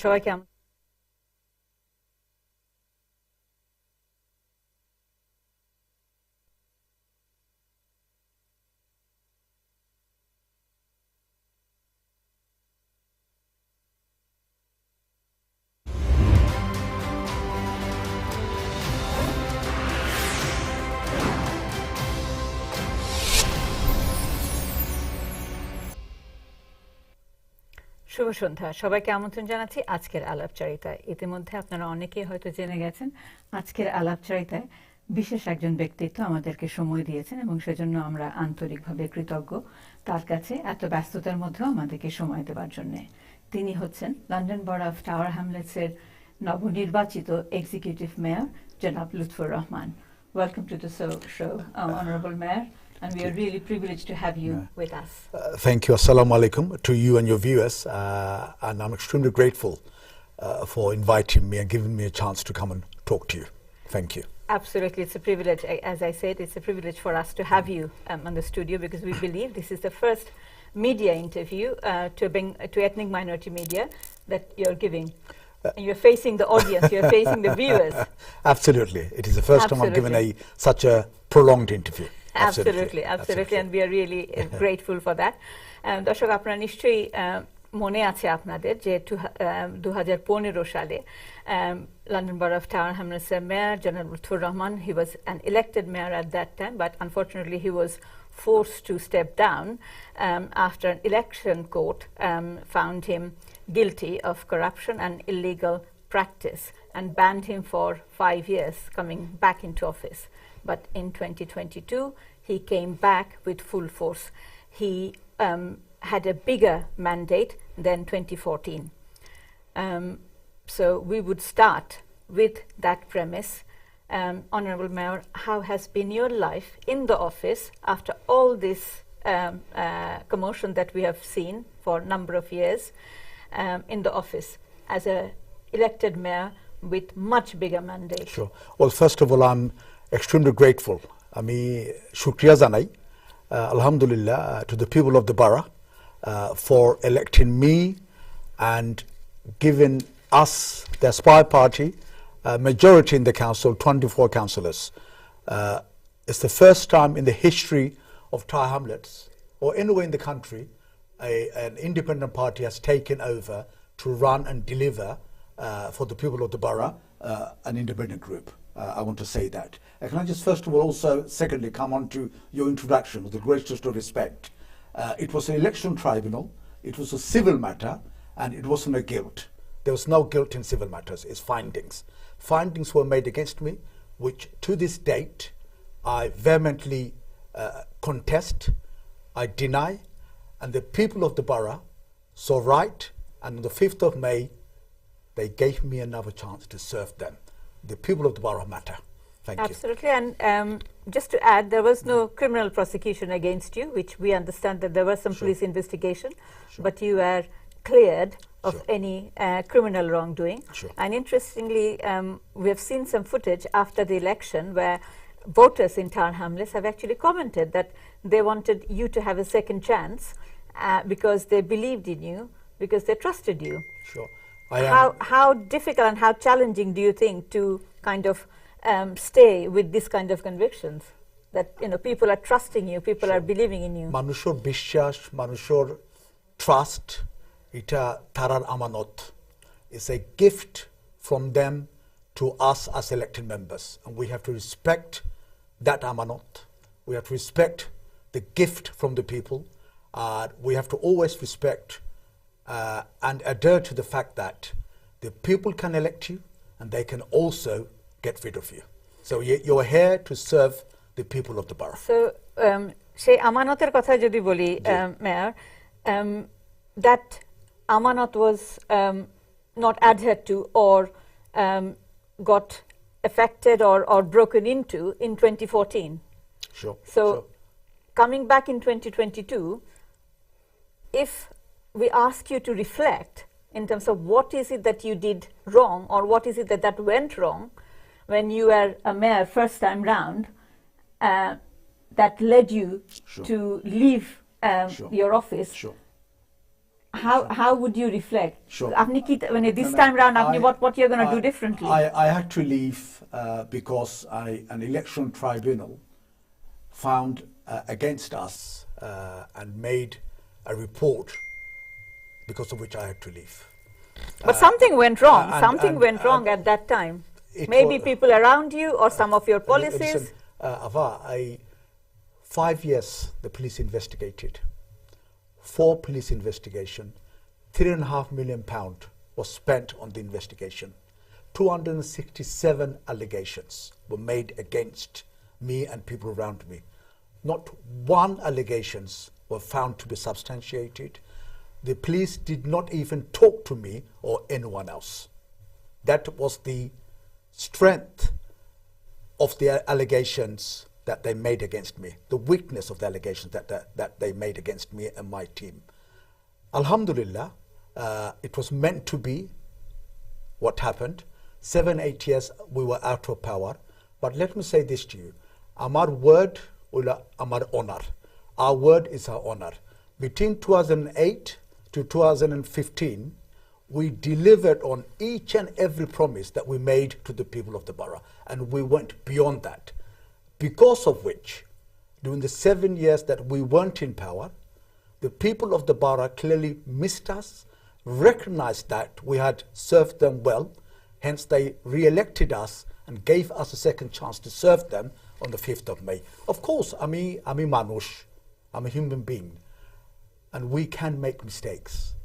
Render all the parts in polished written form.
সবাই কেমন? শুভ সন্ধ্যা, সবাইকে আমন্ত্রণ জানাচ্ছি আজকের আলাপচারিতায়। ইতিমধ্যে আপনারা অনেকেই হয়তো জেনে গেছেন আজকের আলাপচারিতায় বিশেষ একজন ব্যক্তিত্ব আমাদেরকে সময় দিয়েছেন এবং সেজন্য আমরা আন্তরিকভাবে কৃতজ্ঞ তার কাছে এত ব্যস্ততার মধ্যেও আমাদেরকে সময় দেওয়ার জন্য। তিনি হচ্ছেন লন্ডন বরো অফ টাওয়ার হ্যামলেটসের নবনির্বাচিত এক্সিকিউটিভ মেয়র জনাব Lutfur Rahman. Welcome to the show, honourable mayor. And we are really privileged to have you with us. Thank you. Assalamu alaikum to you and your viewers. And I'm extremely grateful for inviting me and giving me a chance to come and talk to you. Thank you. Absolutely. It's a privilege. As I said, it's a privilege for us to have you on the studio because we believe this is the first media interview to ethnic minority media that you're giving. And you're facing the audience, you're facing the viewers. Absolutely. It is the first time I've given such a prolonged interview. Absolutely. And we are really grateful for that. দর্শক, আপনারা নিশ্চয়ই মনে আছে আপনাদের যে 2015 সালে London Borough of Tower Hamlets Mayor General Lutfur Rahman, he was an elected mayor at that time, but unfortunately he was forced to step down after an election court found him guilty of corruption and illegal practice and banned him for 5 years coming back into office. But in 2022, he came back with full force. He had a bigger mandate than 2014. So we would start with that premise. Honourable Mayor, how has been your life in the office after all this commotion that we have seen for a number of years in the office as an elected mayor with much bigger mandate? Sure. Well, first of all, I'm extremely grateful. আমি শুকরিয়া জানাই alhamdulillah to the people of the borough for electing me and giving us, the Aspire Party, majority in the council, 24 councillors. It's the first time in the history of Tower Hamlets or anywhere in the country an independent party has taken over to run and deliver for the people of the borough an independent group. I want to say that. Can I just first of all also secondly come on to your introduction with the greatest of respect. It was an election tribunal, it was a civil matter, and it wasn't a guilt. There was no guilt in civil matters, it's findings. Findings were made against me, which to this date I vehemently contest, I deny, and the people of the borough saw right, and on the 5th of May they gave me another chance to serve them. The people of the borough matter. Thank you. Absolutely. And just to add, there was no criminal prosecution against you, which we understand that there was some police investigation, but you were cleared of any criminal wrongdoing. And interestingly, we have seen some footage after the election where voters in Tower Hamlets have actually commented that they wanted you to have a second chance because they believed in you, because they trusted you. Sure. How difficult and how challenging do you think to kind of stay with this kind of convictions that people are trusting you, people are believing in you? মানুষের বিশ্বাস, মানুষের trust, এটা তারার আমানত. It's a gift from them to us as elected members, and we have to respect that amanot. We have to respect the gift from the people. We have to always respect and adhere to the fact that the people can elect you and they can also get rid of you. So you're here to serve the people of the borough. So সেই আমানতের কথা যদি বলি, Mayor, that amanat was not adhered to or got affected or broken into in 2014. Sure. So coming back in 2022, if we ask you to reflect in terms of what is it that you did wrong or what is it that went wrong when you were a mayor first time round that led you to leave your office, how would you reflect? Sure. This time round, what you're going to do differently? I had to leave because an election tribunal found against us and made a report, because of which I had to leave. But something went wrong. Something went wrong at that time. Maybe people around you or some of your policies. Listen, 5 years the police investigated. 4 police investigation, £3.5 million was spent on the investigation. 267 allegations were made against me and people around me. Not one allegations were found to be substantiated. The police did not even talk to me or anyone else. That was the strength of the allegations that they made against me, the weakness of the allegations that they made against me and my team. Alhamdulillah, it was meant to be what happened. 7-8 years we were out of power. But let me say this to you. Amar word ula amar honor. Our word is our honor. Between 2008 to 2015, we delivered on each and every promise that we made to the people of the borough, and we went beyond that. Because of which, during the 7 years that we weren't in power, the people of the borough clearly missed us, recognized that we had served them well, hence they re-elected us and gave us a second chance to serve them on the 5th of May. Of course, I'm a manush, I'm a human being, and we can make mistakes.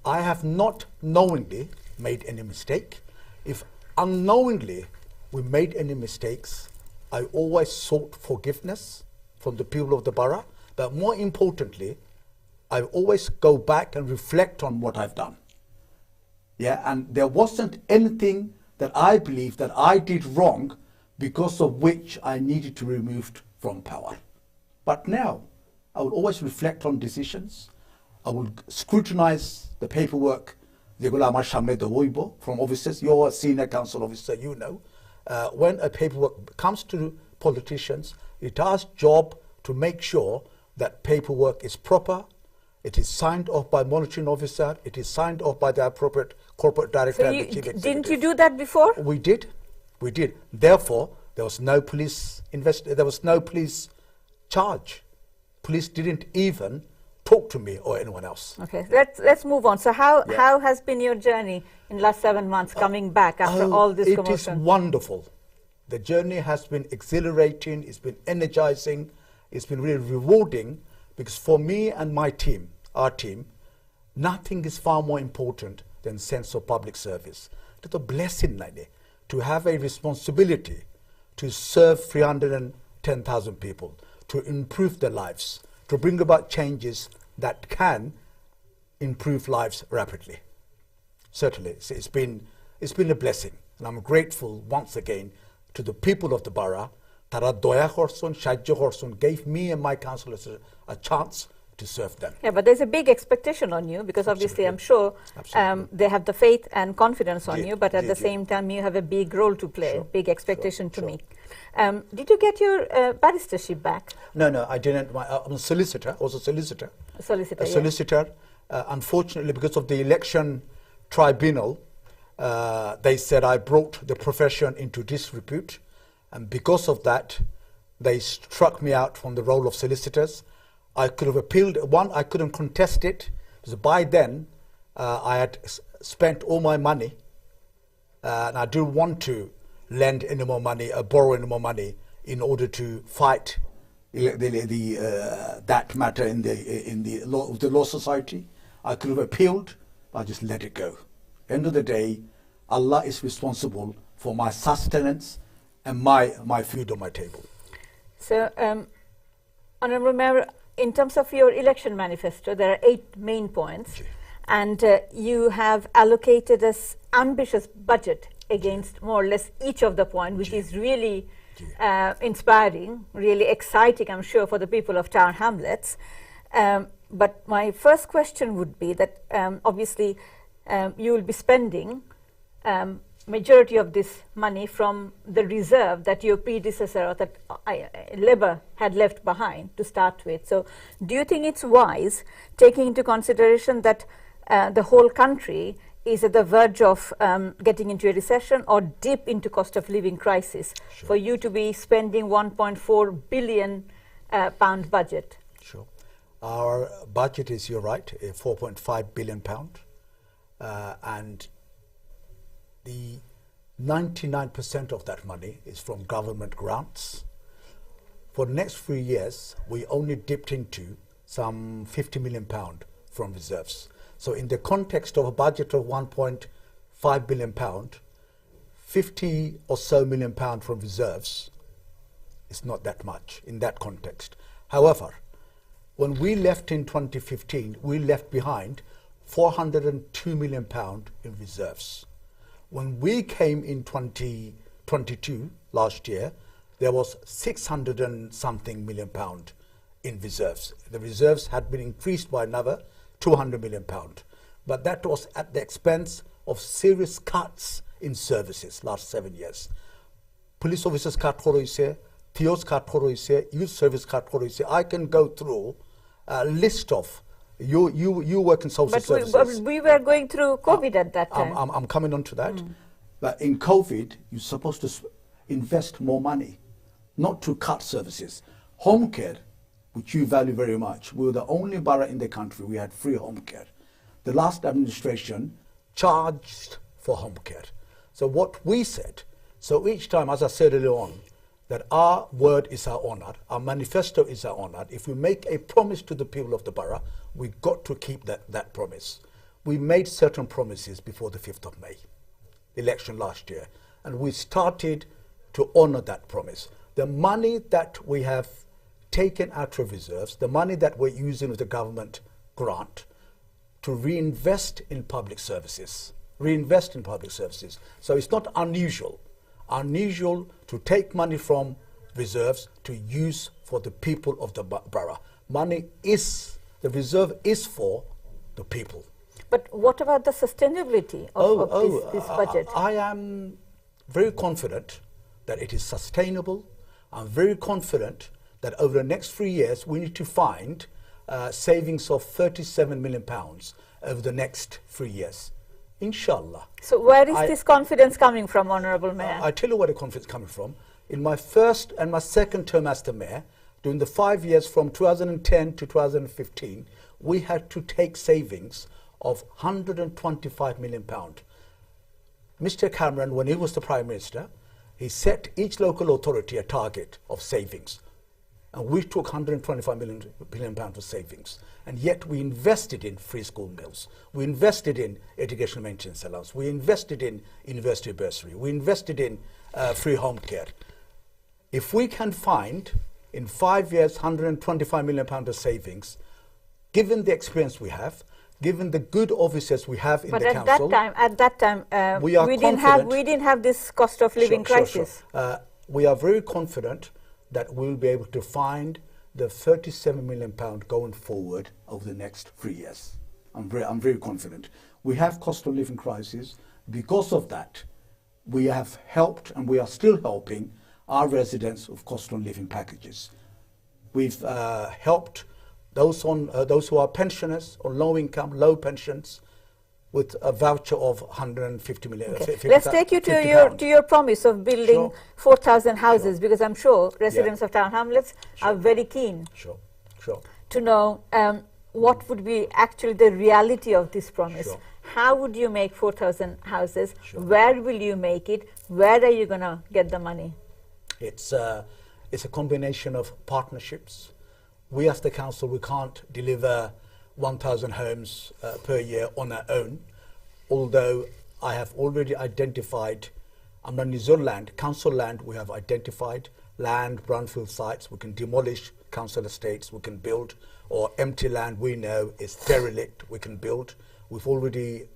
I have not knowingly made any mistake. If unknowingly we made any mistakes, I always sought forgiveness from the people of the borough, but more importantly, I always go back and reflect on what I've done. Yeah, and there wasn't anything that I believe that I did wrong because of which I needed to be removed from power. But now, I will always reflect on decisions. I will scrutinize the paperwork from officers. You're a senior council officer, you know. When a paperwork comes to politicians, it's our job to make sure that paperwork is proper, it is signed off by monitoring officer, it is signed off by the appropriate corporate director and the chief executive. Didn't you do that before? We did. Therefore, there was no police charge. Police didn't even talk to me or anyone else. Okay, let's move on. So how has been your journey in the last 7 months coming back after all this commotion? It is wonderful. The journey has been exhilarating, it's been energizing, it's been really rewarding, because for me and my team, our team, nothing is far more important than sense of public service. It's a blessing to have a responsibility to serve 310,000 people, to improve their lives, to bring about changes that can improve lives rapidly. Certainly, it's been a blessing, and I'm grateful once again to the people of the borough. Tara doya horson, shajja horson gave me and my councillors a chance to serve them. Yeah, but there's a big expectation on you, because obviously I'm sure they have the faith and confidence on you, but at the same time you have a big role to play, big expectation to meet. Did you get your barristership back? No, I didn't. I'm a solicitor. I was a solicitor. A solicitor. Unfortunately, because of the election tribunal, they said I brought the profession into disrepute, and because of that, they struck me out from the role of solicitors. I could have appealed. One, I couldn't contest it, because by then I had spent all my money, and I didn't want to lend any more money or borrow any more money in order to fight that matter in the law society. I could have appealed, but I just let it go. End of the day, Allah is responsible for my sustenance and my food on my table. So, Honourable Mayor, in terms of your election manifesto, there are 8 main points, and you have allocated an ambitious budget against more or less each of the points, which is really inspiring, really exciting, I'm sure, for the people of Tower Hamlets. But my first question would be that obviously you will be spending majority of this money from the reserve that your predecessor or that Labour had left behind to start with. So do you think it's wise, taking into consideration that the whole country is at the verge of getting into a recession or deep into cost of living crisis, for you to be spending 1.4 billion pound budget? Sure. Our budget is, you're right, a 4.5 billion pound, and the 99% of that money is from government grants. For the next 3 years, we only dipped into some 50 million pound from reserves. So in the context of a budget of 1.5 billion pound, 50 or so million pound from reserves is not that much in that context. However, when we left in 2015, we left behind 402 million pound in reserves. When we came in 2022, last year, there was 600 and something million pound in reserves. The reserves had been increased by another 200 million pound. But that was at the expense of serious cuts in services last 7 years. Police officers cut hoise, TOs cut hoise, youth service cut hoise. I can go through a list of you work in social services. But we were going through COVID at that time. I'm coming on to that. But in COVID, you're supposed to invest more money, not to cut services. Home care, which you value very much, we were the only borough in the country we had free home care. The last administration charged for home care. So what we said, so each time, as I said earlier on, that our word is our honour, our manifesto is our honour. If we make a promise to the people of the borough, we've got to keep that promise. We made certain promises before the 5th of May, election last year, and we started to honour that promise. The money that we have taken out of reserves, the money that we're using with the government grant to reinvest in public services, So it's not unusual to take money from reserves to use for the people of the borough. The reserve is for the people. But what about the sustainability of this budget? I am very confident that it is sustainable. I'm very confident that over the next 3 years, we need to find savings of 37 million pounds over the next 3 years. Inshallah. So where is this confidence coming from, Honourable Mayor? I tell you where the confidence is coming from. In my first and my second term as the Mayor, during the 5 years from 2010 to 2015, we had to take savings of 125 million pounds. Mr. Cameron, when he was the Prime Minister, he set each local authority a target of savings. And we took 125 million pounds of savings. And yet we invested in free school meals. We invested in educational maintenance allowance. We invested in university bursary. We invested in free home care. If we can find in 5 years 125 million pounds of savings, given the experience we have, given the good officers we have in the council. But at that time, we didn't have this cost of living crisis. We are very confident that we'll be able to find the 37 million pound going forward over the next 3 years. I'm very confident. We have cost of living crisis. Because of that, we have helped and we are still helping our residents with cost of living packages. We've helped those who are pensioners or low income, low pensions, with a voucher of 150 million. Okay. Let's take you to your promise of building 4,000 houses, because I'm sure residents of Town Hamlets are very keen to know what would be actually the reality of this promise. How would you make 4,000 houses? Where will you make it? Where are you going to get the money? It's a combination of partnerships. We as the council, we can't deliver 1,000 homes per year on our own, although I have already identified, Nizul land, council land, we have identified land, brownfield sites, we can demolish council estates, we can build, or empty land we know is derelict, we can build. We've already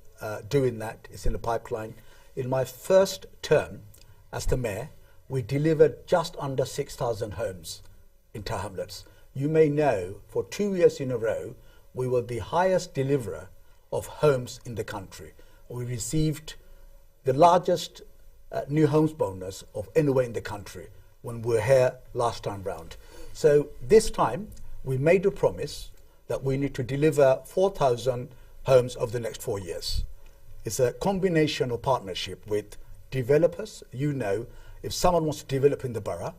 doing that, it's in the pipeline. In my first term as the Mayor, we delivered just under 6,000 homes in Town Hamlets. You may know, for 2 years in a row, we were the highest deliverer of homes in the country. We received the largest new homes bonus of anywhere in the country when we were here last time round. So this time we made a promise that we need to deliver 4,000 homes over the next 4 years. It's a combination of partnership with developers. You know, if someone wants to develop in the borough,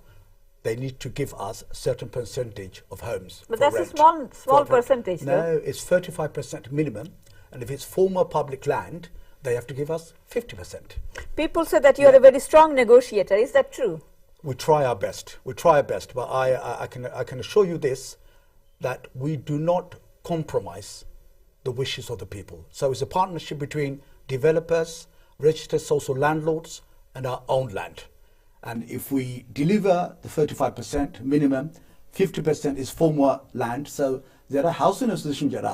they need to give us a certain percentage of homes. But that's rent. A small percentage, no, though. It's 35% minimum, and if it's former public land, they have to give us 50%. People say that you are a very strong negotiator. Is that true? We try our best. We try our best, but I can assure you this, that we do not compromise the wishes of the people. So it's a partnership between developers, registered social landlords, and our own land. And if we deliver the 35% minimum, 50% is former land. So there are housing associations that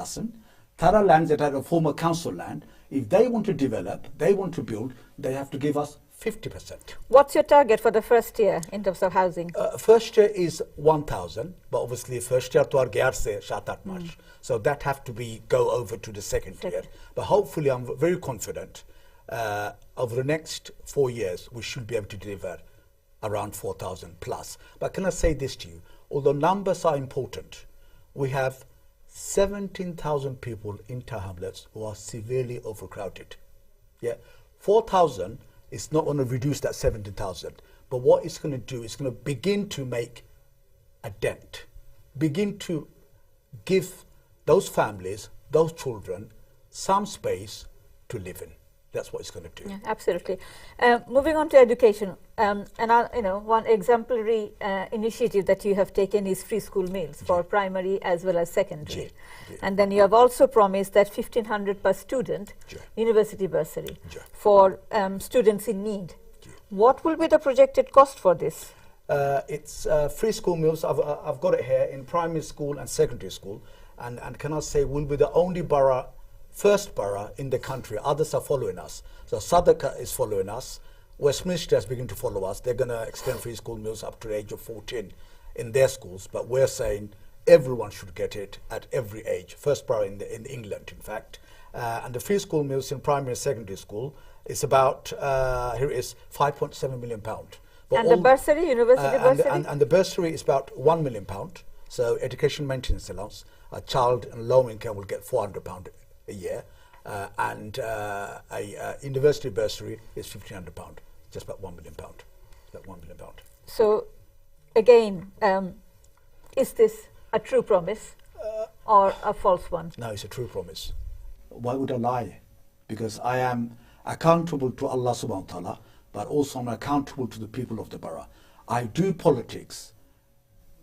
are lands that are a former council land. If they want to develop, they want to build, they have to give us 50%. What's your target for the first year in terms of housing? First year is 1,000, but obviously first year to our gearse shatat much. So that have to be go over to the second year. But hopefully I'm very confident over the next 4 years we should be able to deliver around 4,000 plus. But can I say this to you? Although numbers are important, we have 17,000 people in Tower Hamlets who are severely overcrowded. Yeah, 4,000 is not going to reduce that 17,000, but what it's going to do is going to begin to make a dent, begin to give those families, those children, some space to live in. That's what it's going to do. Yeah, absolutely. Moving on to education, one exemplary initiative that you have taken is free school meals for primary as well as secondary. And then you have also promised that 1,500 per student university bursary for students in need. What will be the projected cost for this? It's free school meals. I've got it here in primary school and secondary school. And can I say we'll be the only first borough in the country. Others are following us. So Sadaka is following us. Westminster has begun to follow us. They're going to extend free school meals up to the age of 14 in their schools. But we're saying everyone should get it at every age. First borough in England, in fact. And the free school meals in primary and secondary school is about, here it is, £5.7 million. And the bursary, university bursary? And the bursary is about £1 million. So education maintenance allowance. A child in low income will get £400 a year, and a university bursary is £1,500, just about £1 million. About £1 million. So, again, is this a true promise or a false one? No, it's a true promise. Why would I lie? Because I am accountable to Allah subhanahu wa ta'ala, but also I'm accountable to the people of the borough. I do politics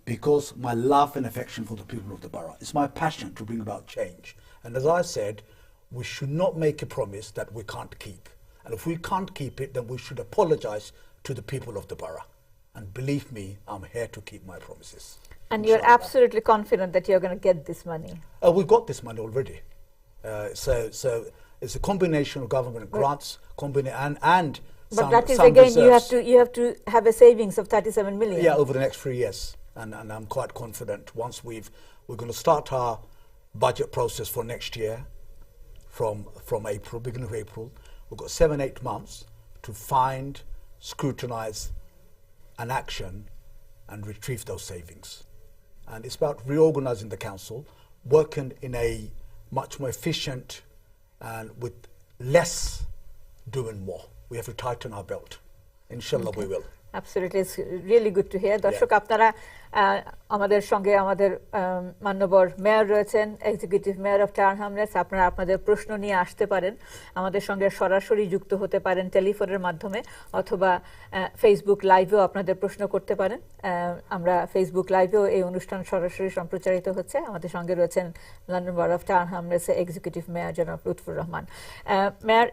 because my love and affection for the people of the borough. It's my passion to bring about change. And as I said, we should not make a promise that we can't keep. And if we can't keep it, then we should apologize to the people of the borough. And believe me, I'm here to keep my promises. And you're absolutely confident that you're going to get this money? We've got this money already. So it's a combination of government grants, and but that is again, reserves. you have to have a savings of 37 million. Yeah, over the next 3 years. And I'm quite confident once we're going to start our budget process for next year from April, beginning of April. We've got 7-8 months to find, scrutinize, and action and retrieve those savings. And it's about reorganizing the council, working in a much more efficient and with less doing more. We have to tighten our belt. Inshallah, we will. Absolutely, it's really good to hear. দর্শক আপনারা আমাদের সঙ্গে আমাদের মাননীয় mayor রয়েছেন, executive mayor of town Hamlets. আপনারা আপনাদের প্রশ্ন নিয়ে আসতে পারেন, আমাদের সঙ্গে সরাসরি যুক্ত হতে পারেন টেলিফোনের মাধ্যমে, অথবা ফেসবুক লাইভেও আপনাদের প্রশ্ন করতে পারেন। আমরা ফেসবুক লাইভেও এই অনুষ্ঠান সরাসরি সম্প্রচারিত হচ্ছে। আমাদের সঙ্গে রয়েছেন London borough of town Hamlets executive mayor জনাব Lutfur Rahman. Mayor,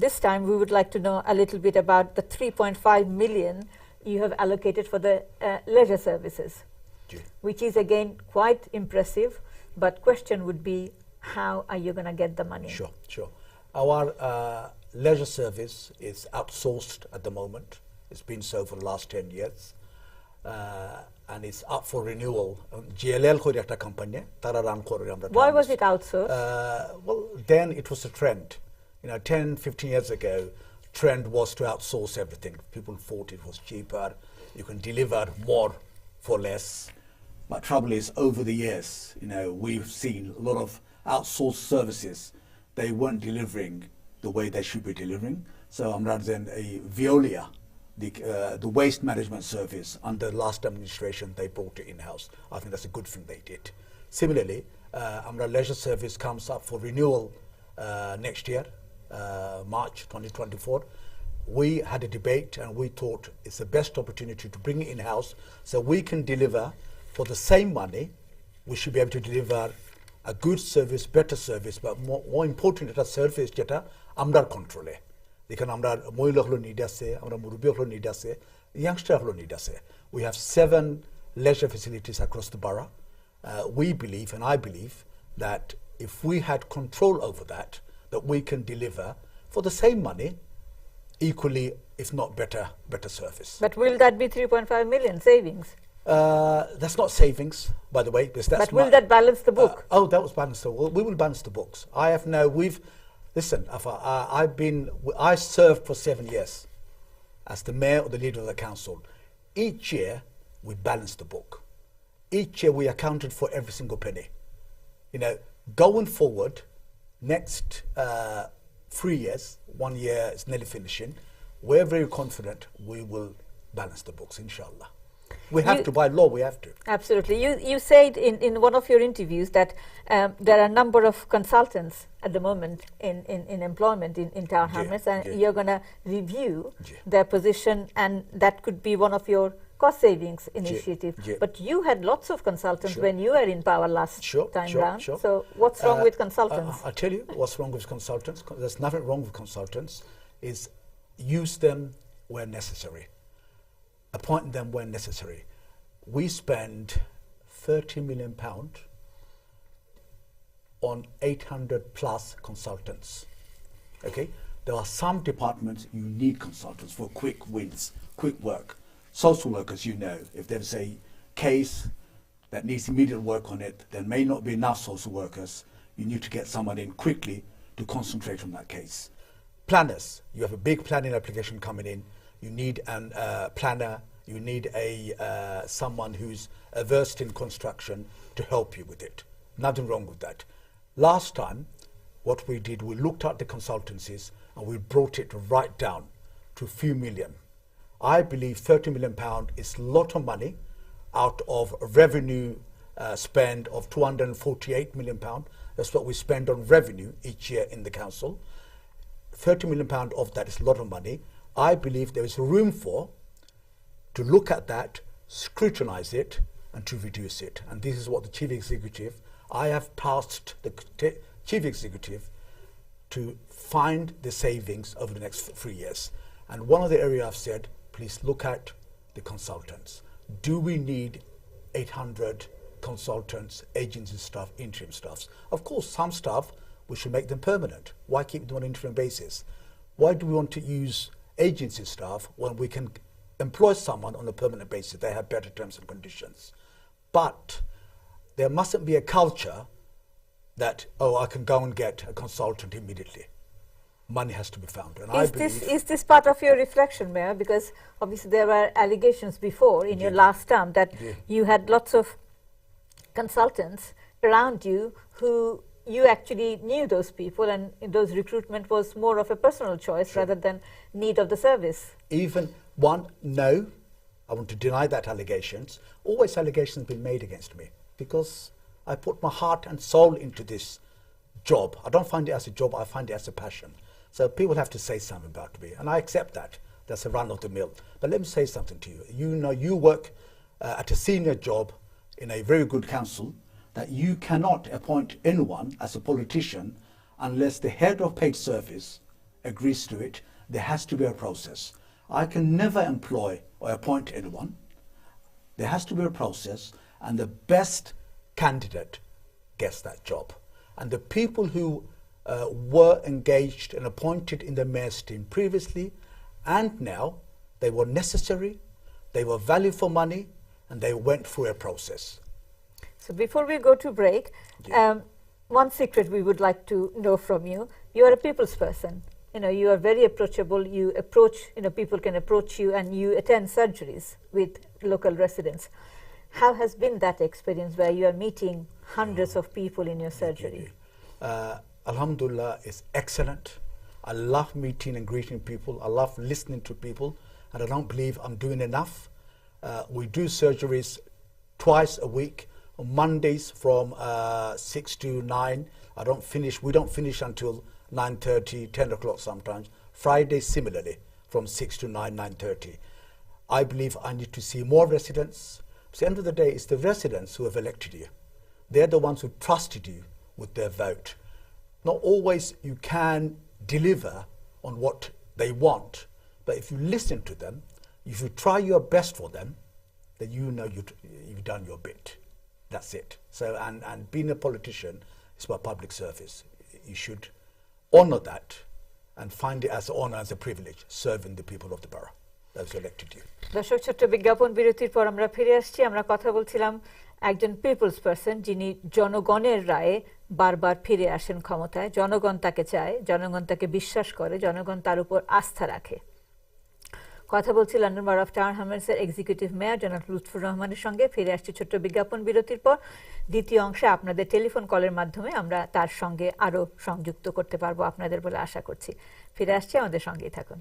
this time we would like to know a little bit about the 3.5 million you have allocated for the leisure services, which is again quite impressive, but question would be, how are you going to get the money? Sure. Our leisure service is outsourced at the moment. It's been so for the last 10 years, and it's up for renewal. GLL kore ekta company tara run kore amra. Why was it outsourced? Well, then it was a trend. 10-15 years ago, trend was to outsource everything. People thought it was cheaper. You can deliver more for less. But trouble is, over the years, we've seen a lot of outsourced services. They weren't delivering the way they should be delivering. So rather than a Veolia, the waste management service under the last administration, they brought it in-house. I think that's a good thing they did. Similarly, our leisure service comes up for renewal next year, March 2024. We had a debate and we thought it's the best opportunity to bring it in-house so we can deliver for the same money. We should be able to deliver a good service, better service, but more important, that service যেটা আমরা কন্ট্রোলে যেখানে আমরা মহিলাগুলো need আছে, আমরা মুরব্বীগুলো need আছে, youngsterগুলো need আছে. We have 7 leisure facilities across the borough. We believe, and I believe, that if we had control over that we can deliver for the same money, equally, if not better service. But will that be 3.5 million savings? That's not savings, by the way. Because that's but will that balance the book? That was balanced. We will balance the books. Listen, I served for 7 years as the mayor or the leader of the council. Each year, we balanced the book. Each year, we accounted for every single penny. Going forward, next 3 years, 1 year is nearly finishing, we're very confident we will balance the books, inshallah. We have to, by law, we have to. Absolutely. You said in one of your interviews that there are a number of consultants at the moment in employment in Tower Hamlets, and you're going to review their position, and that could be one of your cost savings initiative. But you had lots of consultants when you were in power last time round. So what's wrong with consultants? I'll tell you what's wrong with consultants. There's nothing wrong with consultants. Is use them where necessary. Appoint them when necessary. We spend £30 million on 800 plus consultants. Okay? There are some departments you need consultants for quick wins, quick work. Social workers, if there's a case that needs immediate work on it, there may not be enough social workers. You need to get someone in quickly to concentrate on that case. Planners, you have a big planning application coming in. You need a planner. You need someone who's versed in construction to help you with it. Nothing wrong with that. Last time, what we did, we looked at the consultancies and we brought it right down to a few million. I believe £30 million is a lot of money out of revenue spend of £248 million. That's what we spend on revenue each year in the council. £30 million of that is a lot of money. I believe there is room to look at that, scrutinize it, and to reduce it. And this is what the chief executive, I have tasked the chief executive to find the savings over the next 3 years. And one of the areas I've said, please look at the consultants. Do we need 800 consultants, agency staff, interim staffs? Of course, some staff, we should make them permanent. Why keep them on an interim basis? Why do we want to use agency staff when we can employ someone on a permanent basis? They have better terms and conditions. But there mustn't be a culture that, I can go and get a consultant immediately. Money has to be found. And is this part of your reflection, Mayor? Because obviously there were allegations before in your last term that you had lots of consultants around you who you actually knew those people, and those recruitment was more of a personal choice rather than need of the service. No, I want to deny that allegations. Always allegations have been made against me because I put my heart and soul into this job. I don't find it as a job, I find it as a passion. So people have to say something about me, and I accept that. That's a run of the mill. But let me say something to you. You work at a senior job in a very good council, that you cannot appoint anyone as a politician unless the head of paid service agrees to it. There has to be a process. I can never employ or appoint anyone. There has to be a process, and the best candidate gets that job. And the people who were engaged and appointed in the mayor's team previously and now, they were necessary, they were value for money, and they went through a process. So before we go to break, one secret we would like to know from you. You are a people's person. you are very approachable. You approach, people can approach you, and you attend surgeries with local residents. How has been that experience where you are meeting hundreds of people in your surgery? Alhamdulillah, it's excellent. I love meeting and greeting people. I love listening to people, and I don't believe I'm doing enough. We do surgeries twice a week, on Mondays from 6 to 9. We don't finish until 9:30, 10 o'clock sometimes. Fridays similarly, from 6 to 9, 9:30. I believe I need to see more residents. At the end of the day, it's the residents who have elected you. They're the ones who trusted you with their vote. Not always you can deliver on what they want, but if you listen to them, if you try your best for them, then you've done your bit. That's it. So, and being a politician is about public service. You should honor that and find it as an honor, as a privilege, serving the people of the borough that has elected you. দর্শক, ছোট্ট বিজ্ঞাপন বিরতির পর আমরা ফিরে আসছি। আমরা কথা বলছিলাম একজন পিপলস পারসন, যিনি জনগণের রায়ে বারবার ফিরে আসেন ক্ষমতায়। জনগণ তাকে চায়, জনগণ তাকে বিশ্বাস করে, জনগণ তার উপর আস্থা রাখে। কথা বলছি লন্ডন বরো অফ টাউন হ্যামলেটসের এক্সিকিউটিভ মেয়র জনাব লুৎফুর রহমানের সঙ্গে। ফিরে আসছি ছোট্ট বিজ্ঞাপন বিরতির পর। দ্বিতীয় অংশে আপনাদের টেলিফোন কলের মাধ্যমে আমরা তার সঙ্গে আরও সংযুক্ত করতে পারবো আপনাদের বলে আশা করছি। ফিরে আসছি, আমাদের সঙ্গেই থাকুন।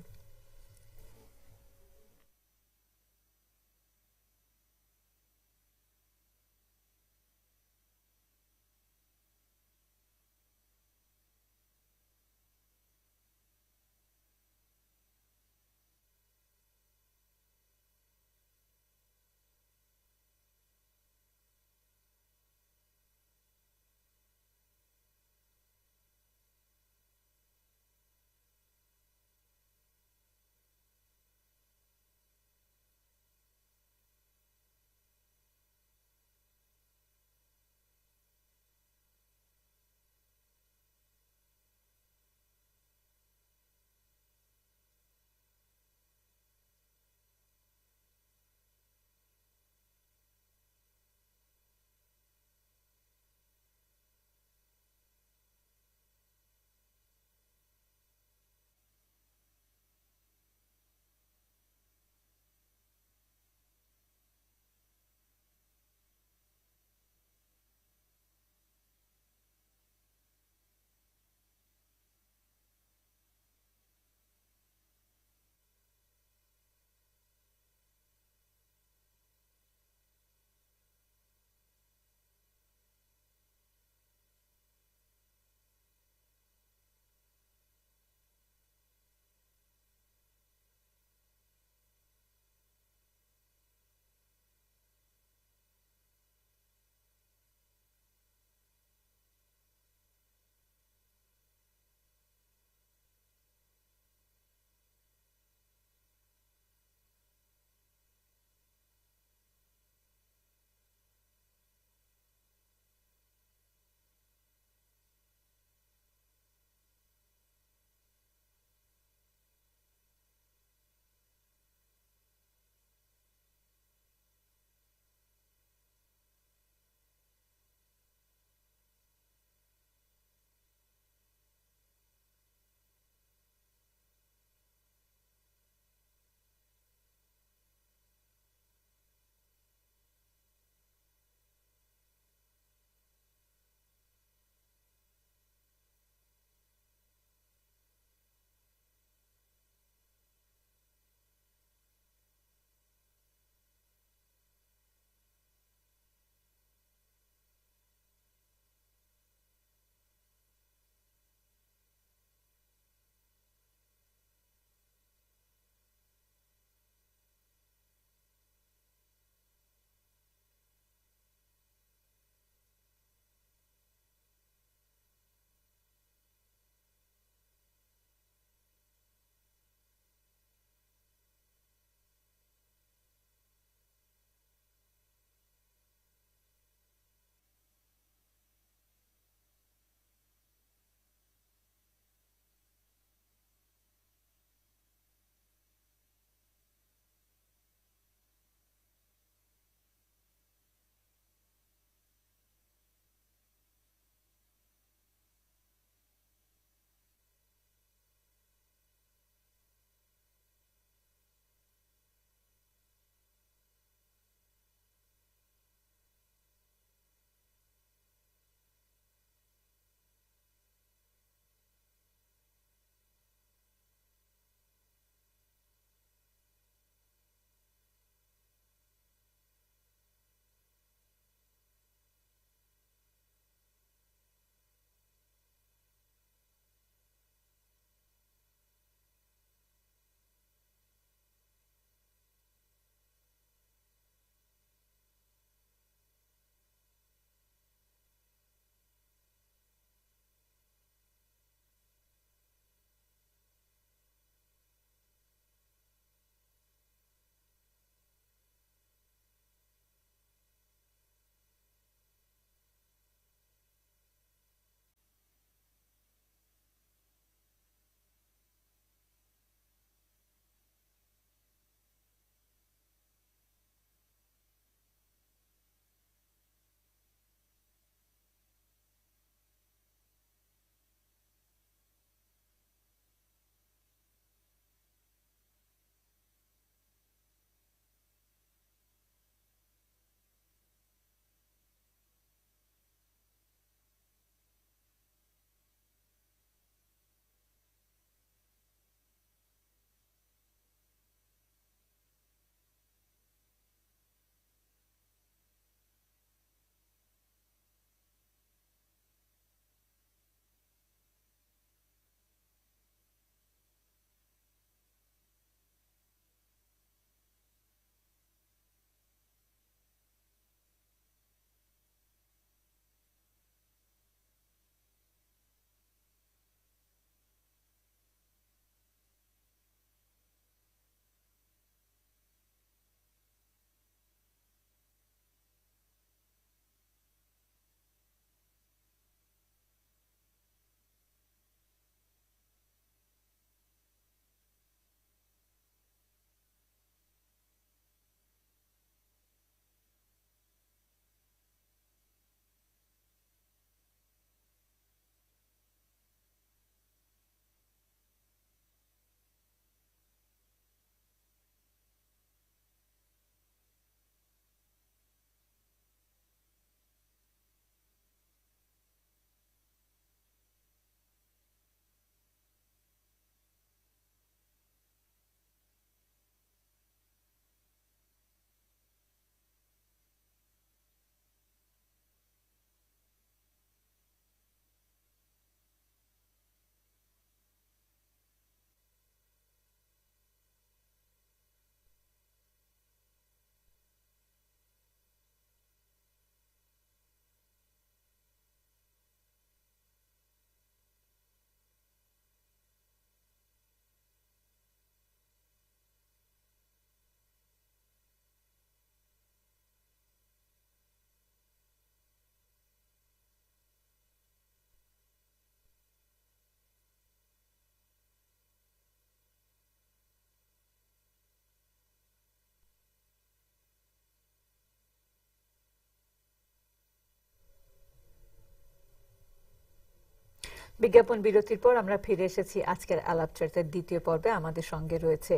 বিজ্ঞাপন বিরতির পর আমরা ফিরে এসেছি আজকের আলাপচারিতার দ্বিতীয় পর্বে। আমাদের সঙ্গে রয়েছে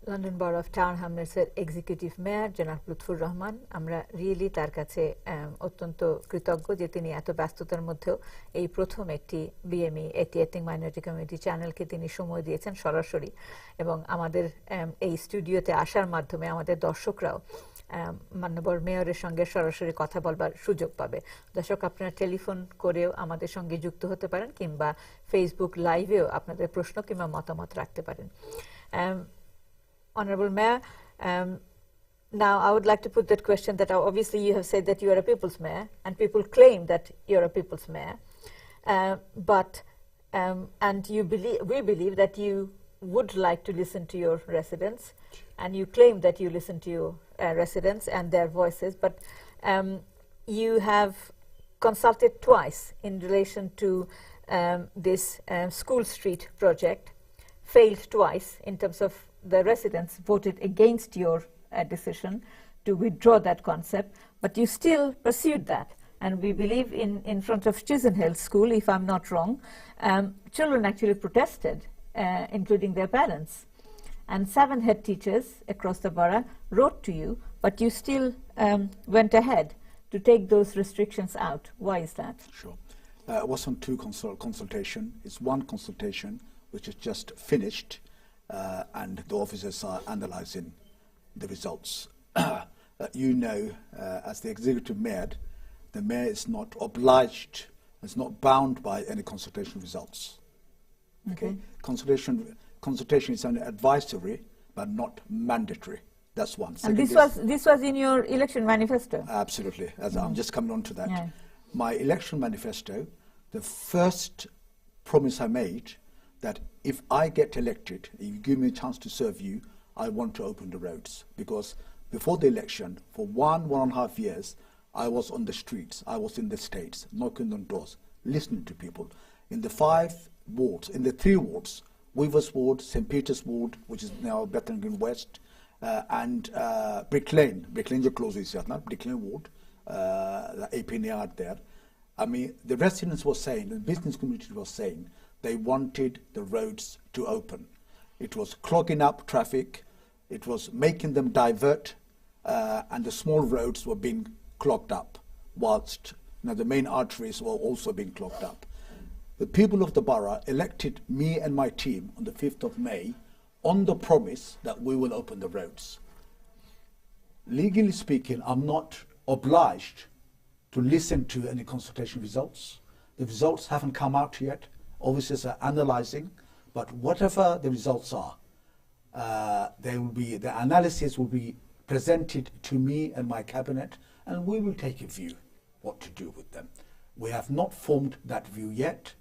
London borough of town Hamlets এর এক্সিকিউটিভ মেয়র জনাব লুৎফুর রহমান। আমরা রিয়েলি তার কাছে অত্যন্ত কৃতজ্ঞ যে তিনি এত ব্যস্ততার মধ্যেও এই প্রথম একটি বিএমই এথনিক মাইনরিটি কমিউনিটি চ্যানেলকে তিনি সময় দিয়েছেন সরাসরি, এবং আমাদের এই স্টুডিওতে আসার মাধ্যমে আমাদের দর্শকরাও মাননীয় মেয়রের সঙ্গে সরাসরি কথা বলবার সুযোগ পাবে। দর্শক, আপনারা টেলিফোন করেও আমাদের সঙ্গে যুক্ত হতে পারেন, কিংবা ফেসবুক লাইভেও আপনাদের প্রশ্ন কিংবা মতামত রাখতে পারেন। Honorable Mayor, now I would like to put that question that obviously you have said that you are a people's mayor and people claim that you're a people's mayor, and we believe that you would like to listen to your residents, and you claim that you listen to your residents and their voices, but you have consulted twice in relation to this School Street project, failed twice in terms of the residents voted against your decision to withdraw that concept, but you still pursued that. And we believe in front of Chisenhale School, if I'm not wrong, children actually protested, including their parents. And 7 head teachers across the borough wrote to you, but you still went ahead to take those restrictions out. Why is that? Sure. It wasn't 2 consultation. It's 1 consultation, which is just finished. And the officers are analysing the results. You know, as the executive mayor, the mayor is not obliged, is not bound by any consultation results. Okay? Consultation is only advisory, but not mandatory. That's one. And this was in your election manifesto? Absolutely. I'm just coming on to that. Yeah. My election manifesto, the first promise I made, that if I get elected, if you give me a chance to serve you, I want to open the roads. Because before the election, for 1.5 years, I was on the streets, I was in the States, knocking on doors, listening to people. In the 5 wards, in the 3 wards, Weavers Ward, St. Peter's Ward, which is now Bethnal Green West, and Brick Lane you're close to not Brick Lane Ward, the AP yard there. I mean, the residents were saying, the business community was saying, they wanted the roads to open. It was clogging up traffic, it was making them divert, and the small roads were being clogged up, whilst the main arteries were also being clogged up. The people of the borough elected me and my team on the 5th of May on the promise that we will open the roads. Legally speaking, I'm not obliged to listen to any consultation results. The results haven't come out yet. Officers are analysing, but whatever the results are, the analysis will be presented to me and my cabinet, and we will take a view what to do with them. We have not formed that view yet,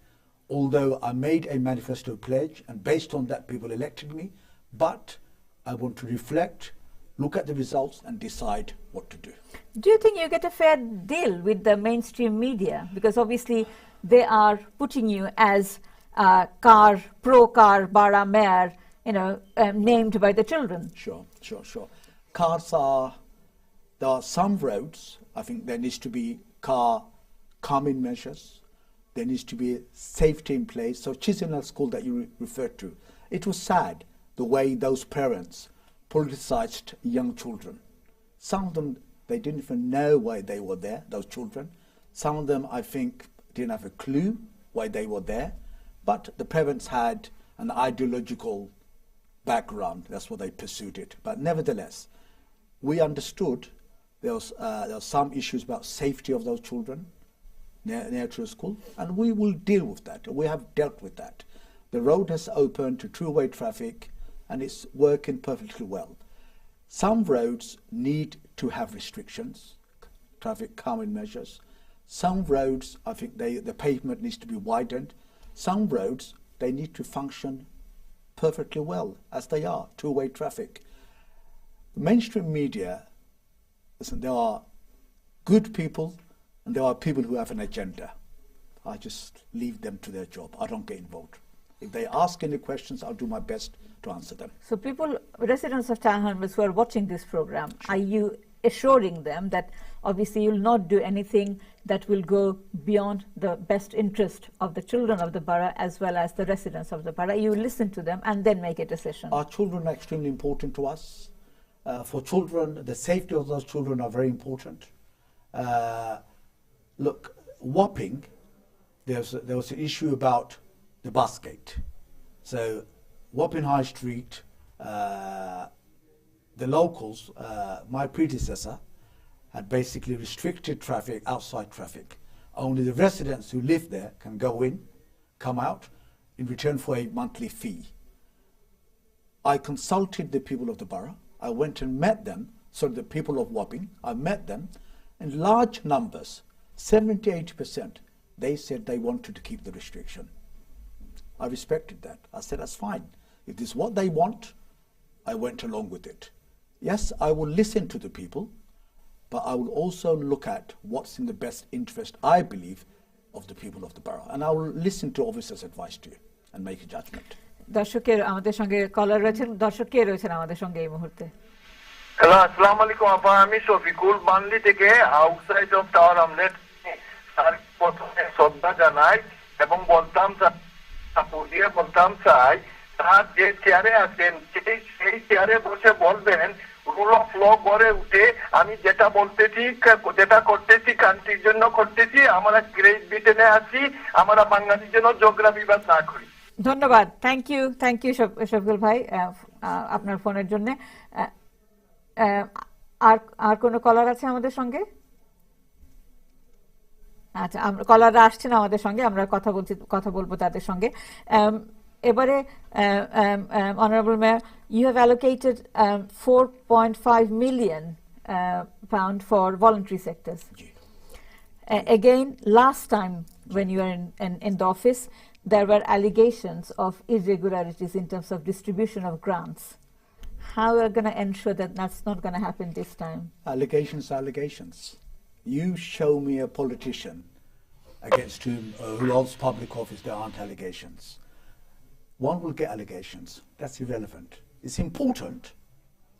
although I made a manifesto pledge, and based on that people elected me, but I want to reflect, look at the results and decide what to do. Do you think you get a fair deal with the mainstream media? Because obviously they are putting you as pro-car borough mayor, named by the children. Sure. There are some roads, I think there needs to be car calming measures. There needs to be safety in place. So Chisenhale School that you referred to, it was sad the way those parents politicized young children. Some of them, they didn't even know why they were there, those children. Some of them, I think, didn't have a clue why they were there. But the parents had an ideological background. That's why they pursued it. But nevertheless, we understood there was some issues about safety of those children near to the school, and we will deal with that. We have dealt with that. The road has opened to 2-way traffic, and it's working perfectly well. Some roads need to have restrictions, traffic calming measures. Some roads, I think the pavement needs to be widened. Some roads, they need to function perfectly well, as they are, 2-way traffic. The mainstream media, listen, there are good people and there are people who have an agenda. I just leave them to their job. I don't get involved. If they ask any questions, I'll do my best to answer them. So residents of Town Hamlets who are watching this program, sure. Are you assuring them that obviously you'll not do anything that will go beyond the best interest of the children of the borough as well as the residents of the borough. You listen to them and then make a decision. Our children are extremely important to us. For children, the safety of those children are very important. Look, Wapping, there was an issue about the bus gate. So Wapping High Street, the locals, my predecessor, had basically restricted traffic, outside traffic. Only the residents who live there can go in, come out, in return for a monthly fee. I consulted the people of the borough. I went and met them, so the people of Wapping, I met them, in large numbers, 70–80%, they said they wanted to keep the restriction. I respected that. I said, that's fine. If this is what they want, I went along with it. Yes, I will listen to the people, but I will also look at what's in the best interest, I believe, of the people of the borough. And I will listen to officers' advice too and make a judgment. দর্শকের আমাদের সঙ্গে কলার রয়েছেন, দর্শক কে রয়েছেন আমাদের সঙ্গে এই মুহূর্তে? হ্যালো, আসসালামু আলাইকুম আপা, আমি শফিকুল বানলি থেকে outside of tower hamlet sir প্রথমে শ্রদ্ধা জানাই এবং বলতাম চাই তার যে চেয়ারে আছেন সেই চেয়ারে বসে বলবেন রুল অফ ল গড়ে উঠে আমি যেটা বলতেছি যেটা করতেছি কান্ট্রির জন্য করতেছি, আমরা গ্রেট ব্রিটেনে আছি, আমরা বাঙালির জন্য জিওগ্রাফি বাদ না করি। ধন্যবাদ, থ্যাংক ইউ শফিকুল ভাই আপনার ফোনের জন্য। আর কোন কলার আছে আমাদের সঙ্গে? আচ্ছা, কলাররা আসছেন আমাদের সঙ্গে, আমরা কথা বলবো তাদের সঙ্গে। এবারে Honourable Mayor, you have allocated 4.5 million pound for voluntary sectors. Again, last time when you were in the office, there were allegations of irregularities in terms of distribution of grants. How are we going to ensure that that's not going to happen this time? Allegations. You show me a politician against whom who holds public office, there aren't allegations. One will get allegations. That's irrelevant. It's important.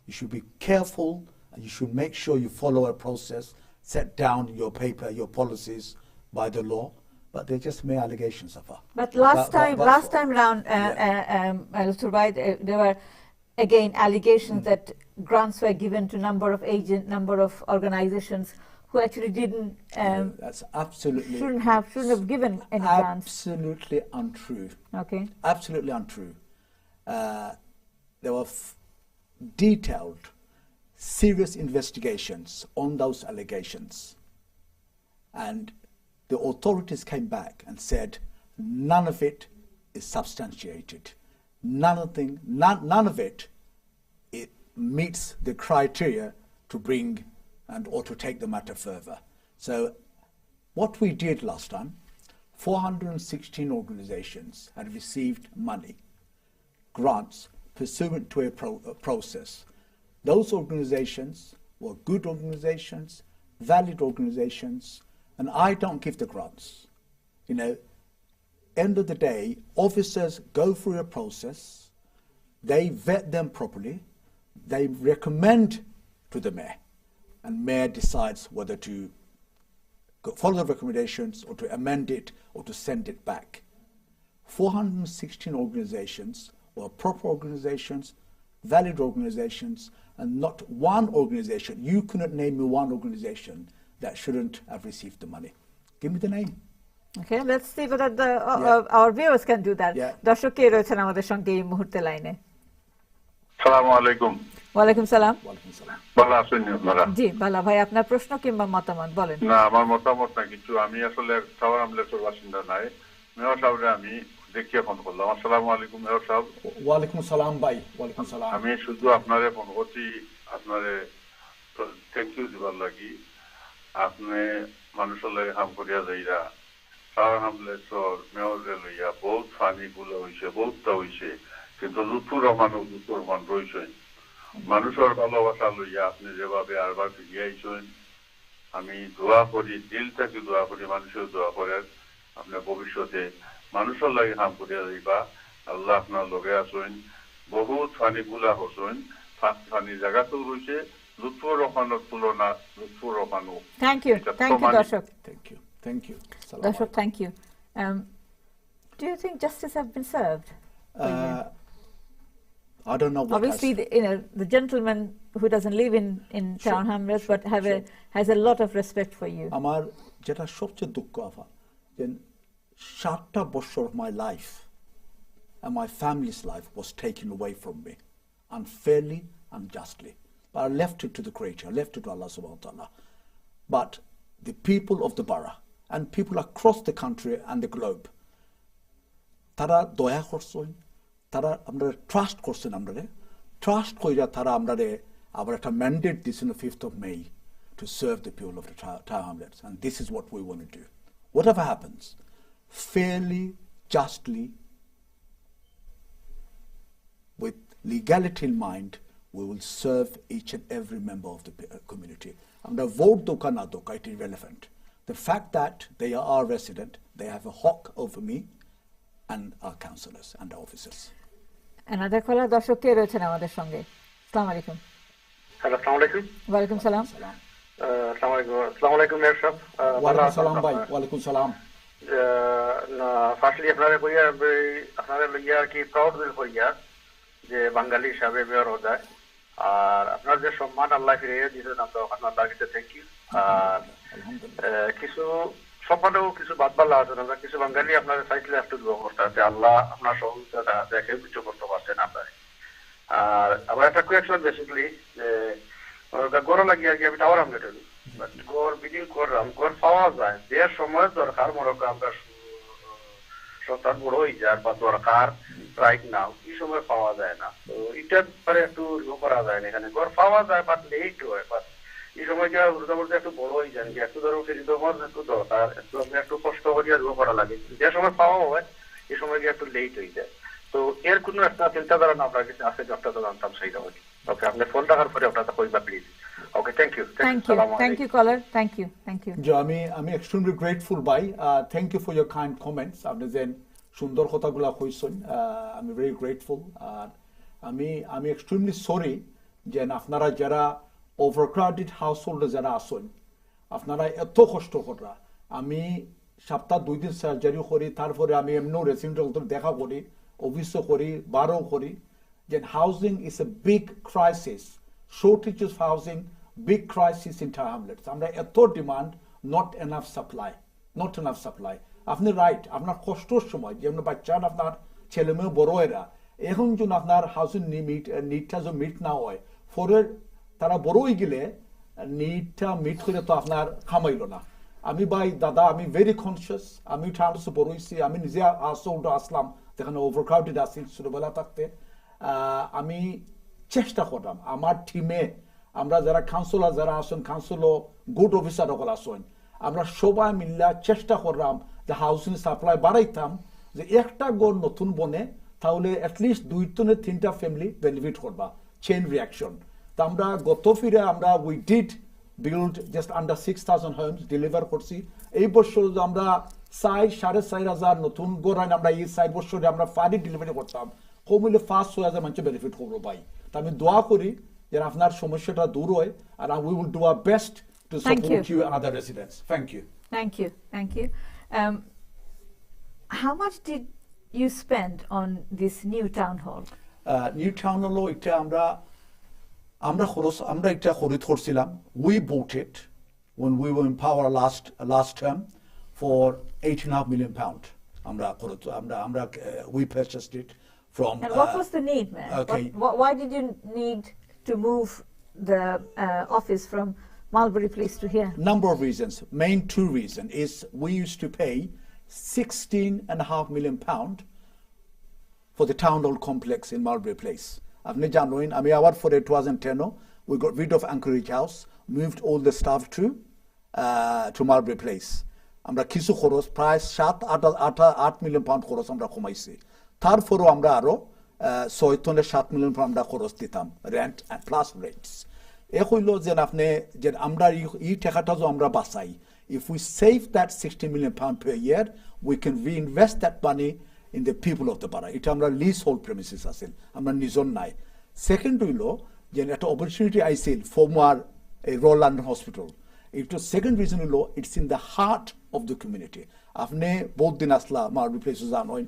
You should be careful and you should make sure you follow a process, set down your paper, your policies by the law. But they're just mere allegations of her. But last time round, there were again allegations that grants were given to number of organizations who actually didn't. That's absolutely shouldn't have given any grants. Absolutely untrue. Okay. Absolutely untrue. There were detailed, serious investigations on those allegations, and the authorities came back and said none of it is substantiated. None of it meets the criteria to bring or to take the matter further. So what we did last time, 416 organizations had received money, grants, pursuant to a process. Those organizations were good organizations, valid organizations, and I don't give the grants. You know, end of the day, officers go through a process, they vet them properly, they recommend to the mayor, and mayor decides whether to follow the recommendations or to amend it or to send it back. 416 organizations were proper organizations, valid organizations, and not one organization. You couldn't name me one organization that shouldn't have received the money. Give me the name. Okay, let's see whether our viewers can do that. দর্শক কে রয়েছেন আমাদের সঙ্গে এই মুহূর্তে লাইনে? আসসালামু আলাইকুম। ওয়ালাইকুম সালাম। ভালো আছেন আপনারা? জি ভালো। ভাই, আপনার প্রশ্ন কিংবা মতামত বলেন। না, আমার মতামত না কিছু। আমি আসলে টাওয়ার হামলেটের বাসিন্দা নাই। মেয়র সাহেবরে আমি দেখিয়ে ফোন করলাম। আসসালামু আলাইকুম মেয়র সাহেব। ওয়ালাইকুম সালাম ভাই। ওয়ালাইকুম সালাম। আমি শুধু আপনারে ফোন করছি, আপনারে থ্যাংক ইউ দিবার লাগি। আপনি মানুষের লাগে কাম করিয়া যাইরা টাওয়ার হামলেটর মেয়রে লইয়া বহুত ফানি গুলো হইছে, বহুতটা হইছে, কিন্তু লুৎফুর রহমান রইছেন। মানুষের ভালোবাসা লইয়া আপনি যেভাবে আরবার ফিরিয়ে আইছেন, আমি দোয়া করি, দিল থেকে দোয়া করি, মানুষের দোয়া করেন আপনি ভবিষ্যতে মানুষের লাগে কাম করিয়া যাইবা। আল্লাহ আপনার লগে আছেন। বহুত ফানি গুলা হচ্ছেন, ফানি জায়গাতেও রয়েছে, Lutfur Rahman tulona Lutfur Rahman. Thank you, Dashok. Thank you. Dashok, thank you. Do you think justice has been served? I don't know what obviously the gentleman who doesn't live in Town Hamlets but has a lot of respect for you. আমার যেটা সবচেয়ে দুঃখ আফা যে 7টা বছর of my life and my family's life was taken away from me unfairly, unjustly. But I left it to the Creator, I left it to Allah subhanahu wa ta'ala. But the people of the borough and people across the country and the globe, তারা দয়া করছেন, তারা আমরা trust করছেন, আমরা trust কইরা তারা আমরারে আবার একটা ম্যান্ডেট দিয়েছেন 5th of May to serve the people of the Town Hamlets, and this is what we want to do. Whatever happens, fairly, justly, with legality in mind, we will serve each and every member of the community. Amra vote doka na doka, it is irrelevant. The fact that they are our resident, they have a hawk over me and our councillors and our officers. Another caller, Dashok কে রয়েছেন আমাদের সঙ্গে? আসসালামু আলাইকুম। Hello, আসসালামু আলাইকুম। ওয়ালাইকুম সালাম। আসসালামু আলাইকুম মেয়র সাহেব। ওয়ালাইকুম সালাম ভাই। ওয়ালাইকুম সালাম। ফার্স্টলি আপনারা কইয়া আপনারা লইয়া কি প্রাউড ফিল কইয়া যে বাঙালি হিসাবে মেয়র হয়ে আর আপনার যে সম্মান আল্লাহ ফিরিয়ে দিয়েছেন আমরা আল্লাহর কাছে থ্যাংক ইউ। আর কিছু সম্মানেও কিছু বাদ বাল্লা আছে না, কিছু বাঙালি আপনার সাইকেলে একটু ব্যবস্থা আছে, আল্লাহ আপনার সহযোগিতা দেখে কিছু করতে পারছেন আপনার। আর আবার একটা কোয়েকশন বেসিক্যালি যে গড় লাগিয়ে আর কি আমি টাওয়ার হামলেট হইল গড় বিল্ডিং করলাম, গড় পাওয়া যায় যে সময় দরকার মনে করেন আমরা সন্তান বড় হয়ে যায় বা দরকার রাইট নাও এই সময় পাওয়া যায় না, তো এটার ব্যাপারে একটু করা যায় না। এখানে গড় পাওয়া যায় বাট লেট হয়, বাট এই সময়টা মোটামুটি একটু বড় হয়ে যায়, একটু ধরো একটু দরকার একটু কষ্ট করিয়া করা লাগে, যে সময় পাওয়া হয় এই সময় গিয়ে একটু লেট হয়ে যায়। তো এর কোনো একটা চিন্তাধারা না আপনার কাছে আছে, একটা তো জানতাম সেইটা হয়। ওকে, আপনি ফোন রাখার পরে আপনার কইবা please. Okay, thank you. Thank you, caller. Thank you. আমি extremely grateful ভাই, thank you for your kind comments. আপনি যে সুন্দর কথাগুলা কইছেন, আমি very grateful. আর আমি extremely sorry যে আপনারা যারা overcrowded household যারা আছেন আপনারা এত কষ্ট করা। আমি সপ্তাহ 2 দিন সার্জারি করি, তারপরে আমি এমনিও রেসিডেন্ট দেখা করি, অফিসও করি, বারও করি। যে housing is a big crisis, shortage of housing, big crisis in Town Hamlets. আমরা এত ডিমান্ড, not enough supply. আপনি রাইট, আপনার কষ্টর সময় যেমন বাচ্চারা আপনার ছেলে মেয়ে বড় এরা এখন যদি আপনার হাউজিং নিডটা যদি মিট না হয়, ফোরের তারা বড় হয়ে গেলে নিডটা মিট করে তো আপনার খামাইল না। আমি ভাই দাদা আমি ভেরি কনসিয়াস, আমি টাউনসে বড় হয়েছি, আমি নিজে আসলাম যেখানে ওভারক্রাউডেড আছি ছোটবেলা থাকতে। আমি চেষ্টা করলাম আমার টিমে আমরা যারা কাউন্সিলর যারা আসেন, কাউন্সিলর গুড অফিসার সকল আসেন, আমরা সবাই মিল্লা চেষ্টা করলাম যে হাউজিং সাপ্লাই বাড়াইতাম, যে একটা গড় নতুন বনে তাহলে অ্যাটলিস্ট 2 থেকে 3টা ফ্যামিলি বেনিফিট করবা, চেইন রিয়াকশন। তা আমরা গত ফিরে আমরা we did build just under 6,000 homes deliver করছি। এই বছর আমরা 4,500 নতুন গড় আমরা এই 4 বছরে আমরা ফারি ডেলিভারি করতাম, কমিলে 5,000 মানুষ বেনিফিট করবো ভাই। তা আমি দোয়া করি যে আপনার সমস্যাটা দূর হয়, আর we will do our best to support you and other residents. Thank you. How much did you spend on this new town hall? New town hall এটা আমরা একটা খরিদ করছিলাম। We bought it when we were in power last term for £8.5 million. We purchased it from. And what was the need, man? Okay. Why did you need to move the office from Mulberry Place to here? Number of reasons. Main 2 reasons is we used to pay £16.5 million for the town hall complex in Mulberry Place. Apni janoin ami awar for 2010 we got rid of Anchorage House, moved all the staff to Mulberry Place. Amra kisu khoros প্রায় 7-8 million pound খরচ আমরা কমাইছি। তারপরও আমরা আরো 6 থেকে 7 million pound আমরা খরচ দিতাম রেন্ট এন্ড প্লাস রেন্টস। এ হইল যে আপনি যে আমরা এই টাকাটা যে আমরা বাঁচাই, if we save that 60 million pound per year, we can reinvest that money in the people of the borough. এটা আমরা লিজ হোল্ড প্রেমিসিস আছে, আমরা নিজন নাই। সেকেন্ড হইল যে একটা অপরচুনিটি আইছিল ফর্মার রয়্যাল লন্ডন হসপিটাল এটা সেকেন্ড রিজন হলো it's in the heart of the community আপনি বহুত দিন আসলা মার্বল প্লেসে জানেন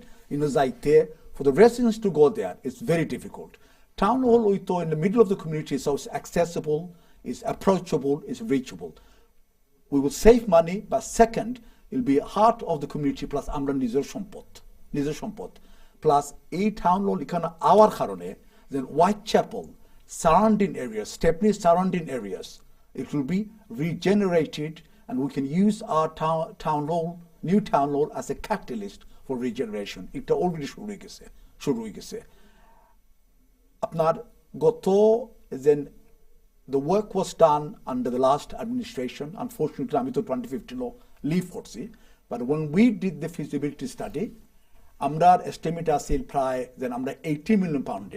যাইতে for the residents to go there it's very difficult town hall ওইতো in the middle of the community so it's accessible it's approachable it's reachable we will save money but second it'll be heart of the community plus আমরা নিজের সম্পদ plus এই town hall এখানে our কারণে then Whitechapel surrounding areas Stepney surrounding areas it will be regenerated and we can use our town hall new town hall as a catalyst for regeneration এটা already শুরু হয়ে গেছে আপনার গত then the work was done under the last administration unfortunately আমি তো 2015 leave করছি but when we did the feasibility study আমরা estimate আছিল প্রায় then আমরা 80 million pound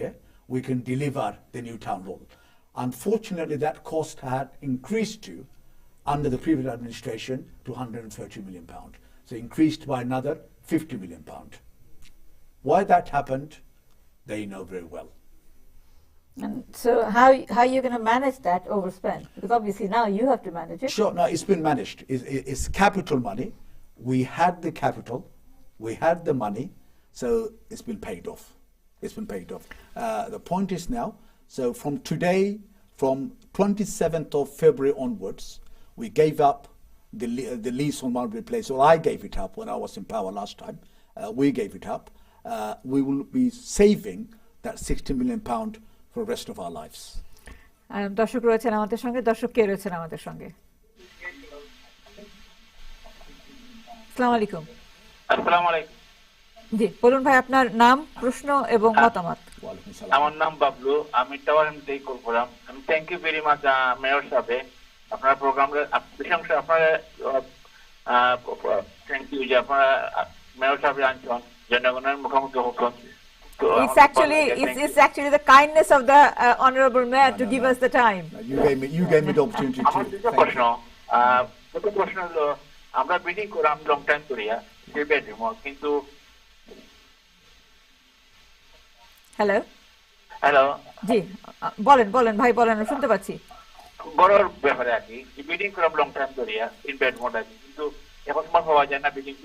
we can deliver the new town hall unfortunately that cost had increased to under the previous administration to 130 million pound so increased by another 50 million pound. Why that happened, they know very well. And so how are you going to manage that overspend? Because obviously now you have to manage it. Sure, no, it's been managed. It's capital money. We had the capital, we had the money, so it's been paid off. The point is now, so from today, from 27th of February onwards, we gave up the lease on Marbury Place, or I gave it up when I was in power last time. We gave it up. We will be saving that 60 million pound for the rest of our lives. দর্শক রয়েছেন আমাদের সঙ্গে দর্শক কে রয়েছেন আমাদের সঙ্গে আসসালামু আলাইকুম আসসালামু আলাইকুম জি বলুন ভাই আপনার নাম প্রশ্ন এবং মতামত আমার নাম বাবলু আমি টাওয়ার থেকে কল করলাম আমি thank you very much mayor সাহেব আপনার প্রোগ্রামে বিশেষ আপনারা থ্যাংক ইউ যে আপনারা মেয়র সাহেব আনছেন জনগণের মুখোমুখি হচ্ছেন It's actually the kindness of the honorable mayor to give us the time. You gave me the opportunity to. প্রশ্ন হলো আমরা বিল্ডিং করাম লং টাইম করিয়া থ্রি বেডরুম কিন্তু হ্যালো জি বলেন ভাই বলেন শুনতে পাচ্ছি বড়র ব্যাপারে আর কি বিল্ডিং করাম লং টাইম করিয়া ইন বেডরুম কিন্তু এখন সময় পাওয়া যায় না বিল্ডিং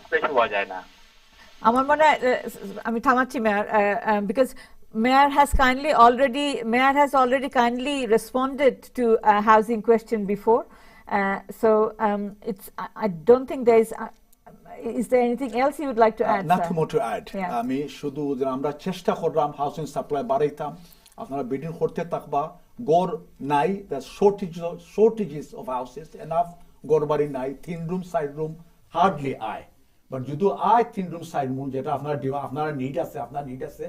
স্পেস পাওয়া যায় না আমার মনে হয় আমি থামাচ্ছি mayor because mayor has already kindly responded to a housing question before so I don't think is there anything else you would like to add nothing more to add আমি শুধু আমরা চেষ্টা করলাম হাউসিং সাপ্লাই বাড়াইতাম আপনারা building করতে থাকবা গড় নাই the shortages of houses enough গড় বাড়ি নাই 3 room 4 room hardly but যদি আয় 3 room 4 room যেটা আপনারা নিড আছে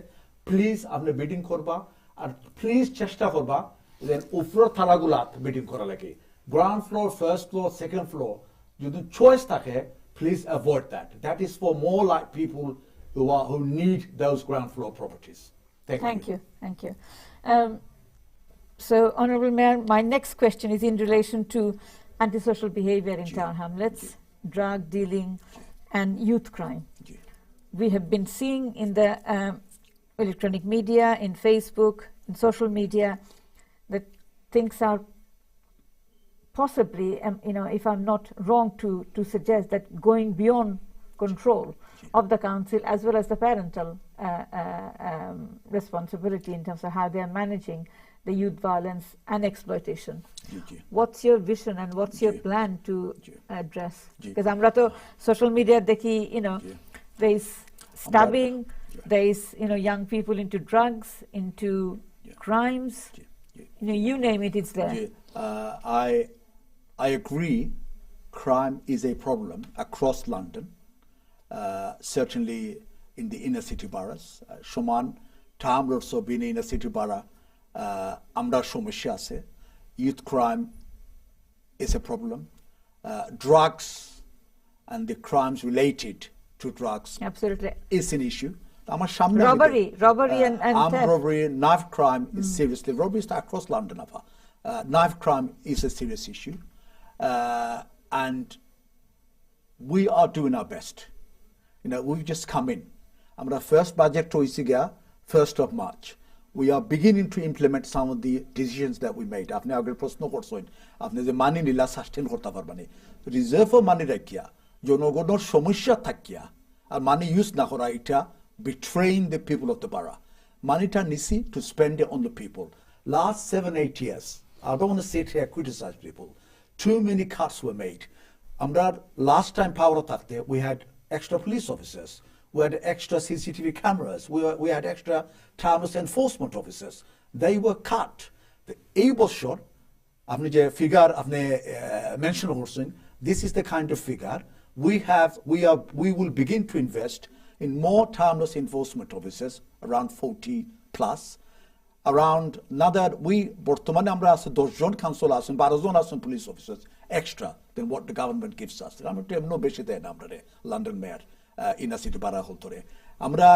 প্লিজ আপনি বিল্ডিং করবা আর প্লিজ চেষ্টা করবা দেন উপর থালাগুলাত বিল্ডিং করা লাগে ground floor first floor second floor যদি চয়েস থাকে please avoid that is for more like people who need those ground floor properties thank you so honorable mayor my next question is in relation to antisocial behavior in town hamlets drug dealing and youth crime. We have been seeing in the electronic media, in Facebook, in social media, that things are possibly, if I'm not wrong to suggest that going beyond control of the council as well as the parental responsibility in terms of how they are managing the youth violence and exploitation. What's your vision and what's your plan to address? Because amra to social media dekhi, there is stabbing, there is young people into drugs, into crimes, you name it, it's there. I agree crime is a problem across London, certainly in the inner city boroughs. Shoman Tamlor so being in a city borough amra somosya ache youth crime is a problem drugs and the crimes related to drugs absolutely is an issue amar samne robbery and theft. Robbery knife crime is seriously robbery is across London knife crime is a serious issue and we are doing our best we've just come in amra first budget hoyse gaya 1st of March we are beginning to implement some of the decisions that we made. আপনি আগের প্রশ্ন করছেন আপনি যে মানি নিলা sustain করতে পারবেন reserve মানি রাখিয়া জনগণের সমস্যা থাকিয়া আর মানি ইউজ না করা এটা betraying the people of the borough. Manita nisi to spend it on the people. Last 7-8 years, I don't want to sit here and criticize people. Too many cuts were made. Last time power attacked, we had extra police officers. We had extra CCTV cameras. We had extra timeless enforcement officers. They were cut. The able shot, আপনি যে figure আপনি mention করছেন, this is the kind of figure we will begin to invest in more timeless enforcement officers, around 40 plus. Around another, বর্তমানে আমরা আছে 10 জন council আছেন 12 জন আছেন police officers extra than what the government gives us. আমরা তো এমন বেশি দেন আমরা লন্ডন মেয়র ইনা সিটি বাড়া হলতরে আমরা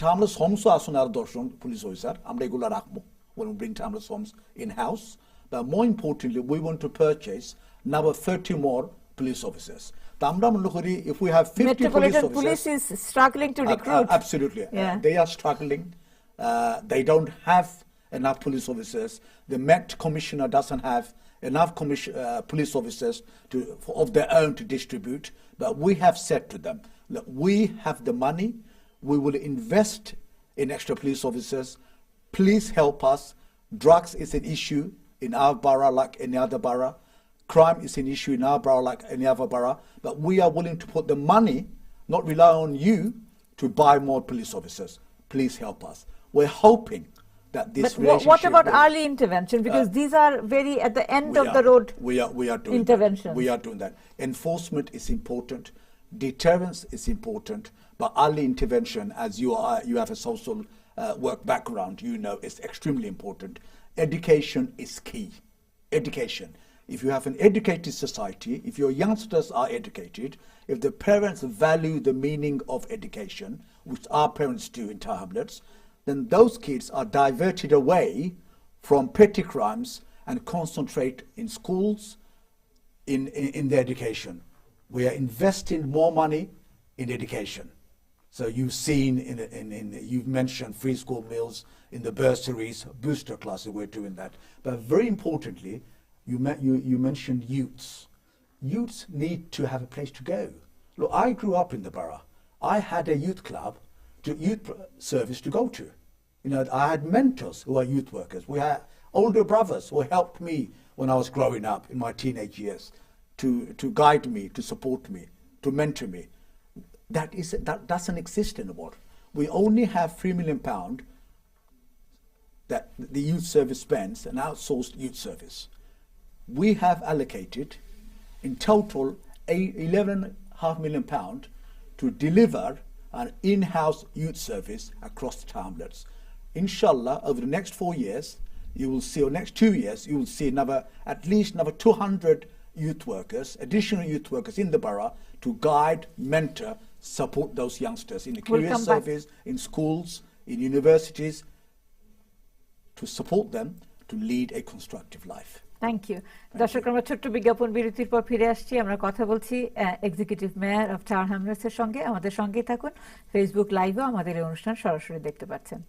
timeless homes আছেন আর 10 জন police officer আমরা এগুলা রাখবো when we bring timeless homes in house. But more importantly, we want to purchase another 30 more police officers. If we have 50 Metropolitan Police is struggling to recruit. Absolutely. Yeah. They are struggling. They don't have enough police officers. The Met Commissioner doesn't have enough police officers of their own to distribute. But we have said to them, look, we have the money. We will invest in extra police officers. Please help us. Drugs is an issue in our borough like any other borough. Crime is an issue in our borough like any other borough, but we are willing to put the money, not rely on you, to buy more police officers. Please help us. We're hoping that this relationship... What about early intervention? Because these are very at the end of the road we are doing interventions. We are doing that. Enforcement is important. Deterrence is important. But early intervention, as you have a social work background, you know, is extremely important. Education is key. Education. If you have an educated society, if your youngsters are educated, if the parents value the meaning of education, which our parents do in Tower Hamlets, then those kids are diverted away from petty crimes and concentrate in schools, in their education. We are investing more money in education. So you've seen, you've mentioned free school meals, in the bursaries, booster classes, we're doing that. But very importantly, you mentioned youths. Youths need to have a place to go. Look, I grew up in the borough. I had a youth club, youth service to go to. You know, I had mentors who are youth workers. We had older brothers who helped me when I was growing up in my teenage years to guide me, to support me, to mentor me. That doesn't exist anymore. We only have £3 million that the youth service spends, an outsourced youth service. We have allocated in total £11.5 million to deliver an in-house youth service across the Hamlets. Inshallah, over the next 4 years, you will see, or next 2 years, you will see at least another 200 youth workers, additional youth workers in the borough to guide, mentor, support those youngsters in the career service, in schools, in universities, to support them to lead a constructive life. Thank you দর্শক আমরা ছোট্ট বিজ্ঞাপন বিরতির পর ফিরে আসছি আমরা কথা বলছি এক্সিকিউটিভ মেয়র অফ টাওয়ার হ্যামলেটসের সঙ্গে আমাদের সঙ্গেই থাকুন ফেসবুক লাইভেও আমাদের এই অনুষ্ঠান সরাসরি দেখতে পাচ্ছেন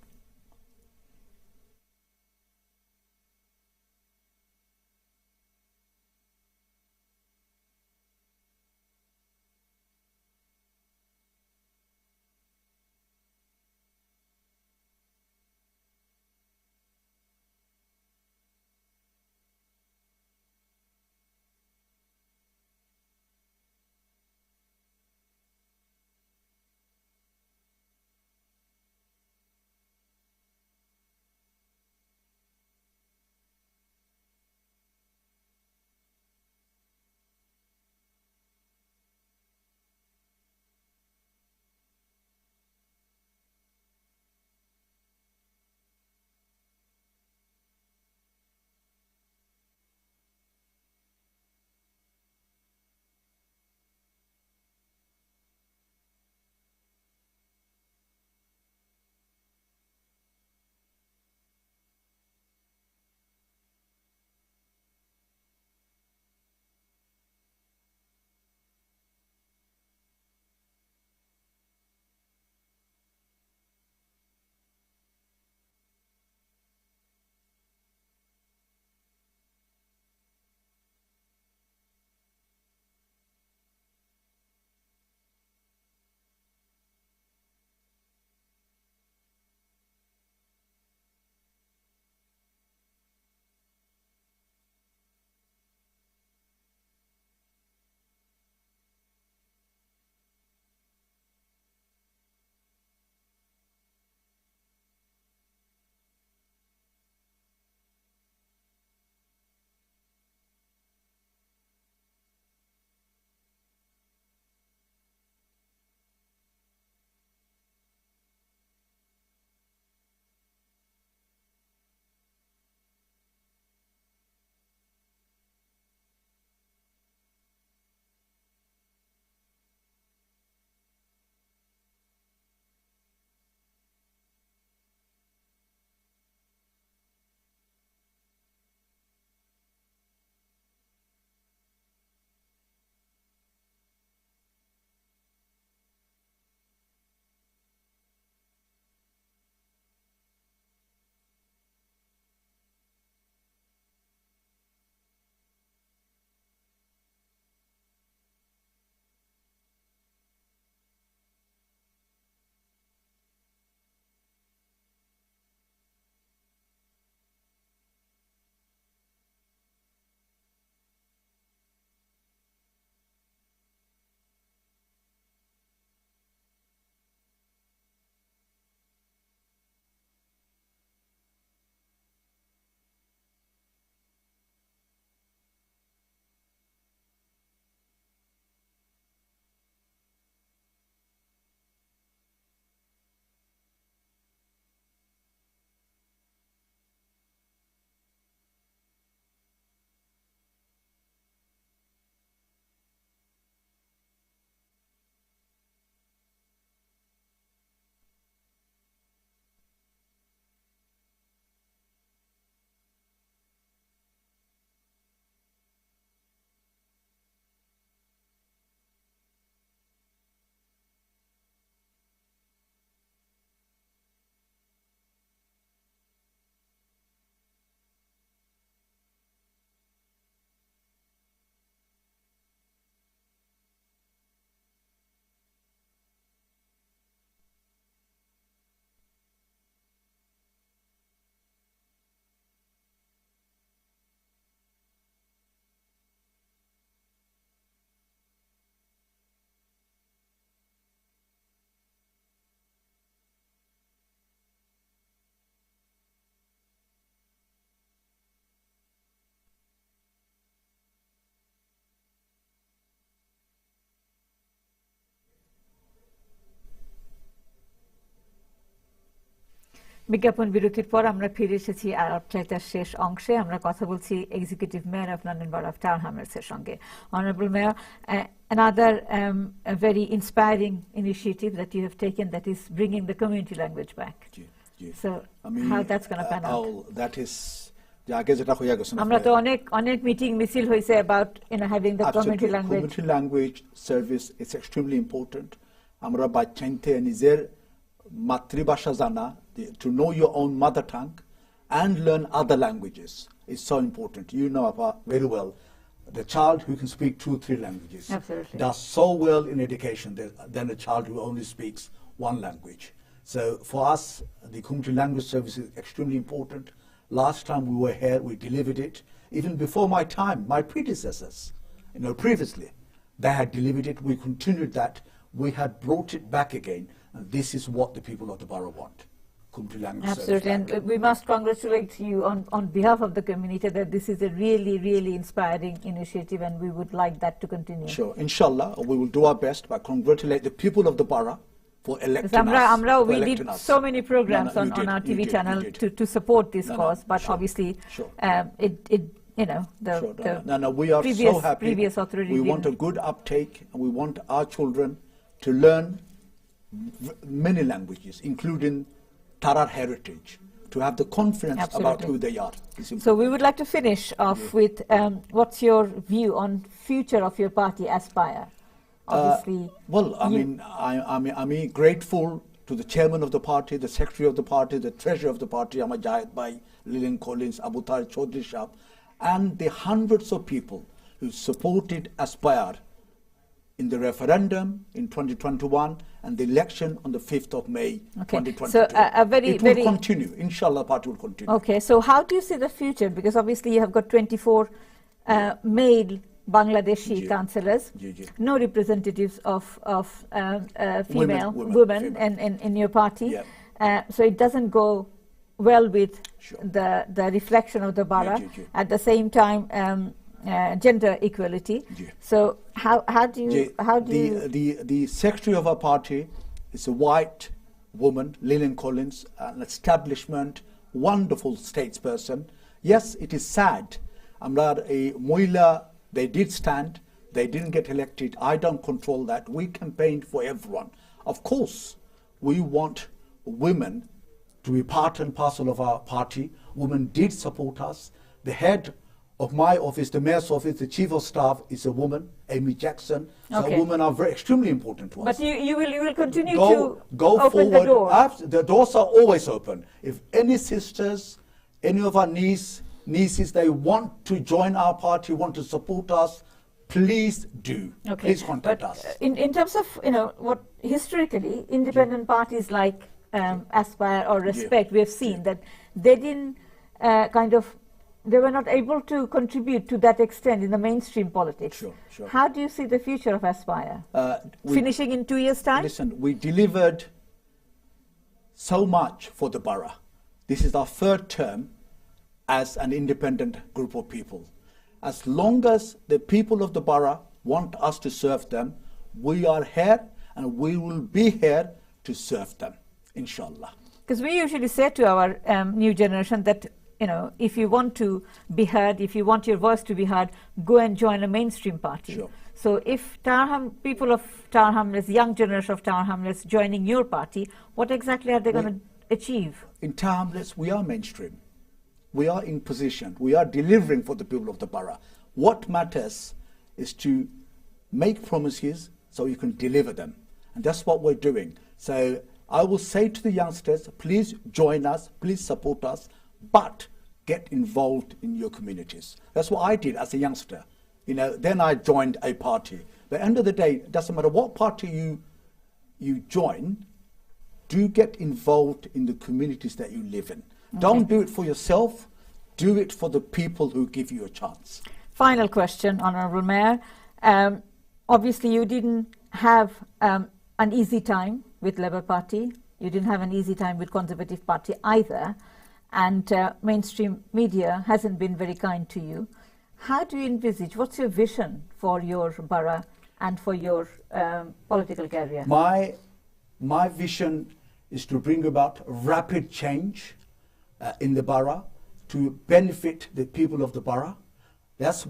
বিজ্ঞাপন বিরতির পর আমরা ফিরে এসেছি আলাপচারিতার শেষ অংশে। আমরা কথা বলছি executive mayor of London borough of tower হ্যামলেটসের সঙ্গে। Honourable mayor, another a very inspiring initiative that you have taken, that is bringing the community language back. So how that's going to pan out? That is আগে যেটা হইয়া গেছে, আমরা তো অনেক meeting মিছিল হইছে about having the community language. Community language service is extremely important. আমরা বাচ্চাইতে নিজের মাতৃভাষা জানা, to know your own mother tongue and learn other languages is so important. You know very well, the child who can speak 2 or 3 languages Absolutely. does so well in education than a child who only speaks 1 language. So for us, the community language service is extremely important. Last time we were here, we delivered it. Even before my time, my predecessors, previously, they had delivered it. We continued that. We had brought it back again. And this is what the people of the borough want. Community language Absolutely, service. and we must congratulate you on behalf of the community that this is a really, really inspiring initiative, and we would like that to continue. Sure, inshallah, we will do our best, but congratulate the people of the borough for electing us. We did so many programs on our TV channel to support this cause, but sure, obviously sure. We are so happy. Previous authority. We want a good uptake, and we want our children to learn many languages, including Tarar heritage, to have the confidence about who they are. So we would like to finish off with what's your view on future of your party, Aspire? Obviously, I'm grateful to the chairman of the party, the secretary of the party, the treasurer of the party, Amajayat Bhai, Lillian Collins, Abu Tahir Chaudhry Shah, and the hundreds of people who supported Aspire in the referendum in 2021 and the election on the 5th of May 2022. So it will continue. Inshallah, the party will continue. Okay, so how do you see the future? Because obviously you have got 24 male Bangladeshi councillors, no representatives of female women in your party. So it doesn't go well with the reflection of the borough. At the same time, gender equality. So how do you the secretary of our party is a white woman, Lillian Collins, an establishment, wonderful statesperson. Yes, it is sad. Amra a Moila, they did stand, they didn't get elected. I don't control that. We campaigned for everyone. Of course, we want women to be part and parcel of our party. Women did support us. The head of my office, the mayor's office, the chief of staff is a woman, Amy Jackson. So women are extremely important to us. But you will continue to go open forward. The door. The doors are always open. If any sisters, any of our nieces, they want to join our party, want to support us, please do. Please contact us. In terms of what historically independent parties like Aspire or Respect, we have seen that they didn't they were not able to contribute to that extent in the mainstream politics. Sure. How do you see the future of Aspire? Finishing in 2 years' time? Listen, we delivered so much for the borough. This is our 3rd term as an independent group of people. As long as the people of the borough want us to serve them, we are here and we will be here to serve them, inshallah. Because we usually say to our new generation that if you want to be heard, if you want your voice to be heard, go and join a mainstream party. Sure. So if people of Tower Hamlets, young generation of Tower Hamlets joining your party, what exactly are they going to achieve? In Tower Hamlets, we are mainstream. We are in position. We are delivering for the people of the borough. What matters is to make promises so you can deliver them. And that's what we're doing. So I will say to the youngsters, please join us, please support us, but get involved in your communities. That's what I did as a youngster. Then I joined a party. But at the end of the day, it doesn't matter what party you join, do get involved in the communities that you live in. Don't do it for yourself, do it for the people who give you a chance. Final question, Honourable Mayor. Obviously you didn't have an easy time with Labour Party. You didn't have an easy time with Conservative Party either. And mainstream media hasn't been very kind to you. How do you envisage, what's your vision for your borough and for your political career? My vision is to bring about rapid change in the borough to benefit the people of the borough. That's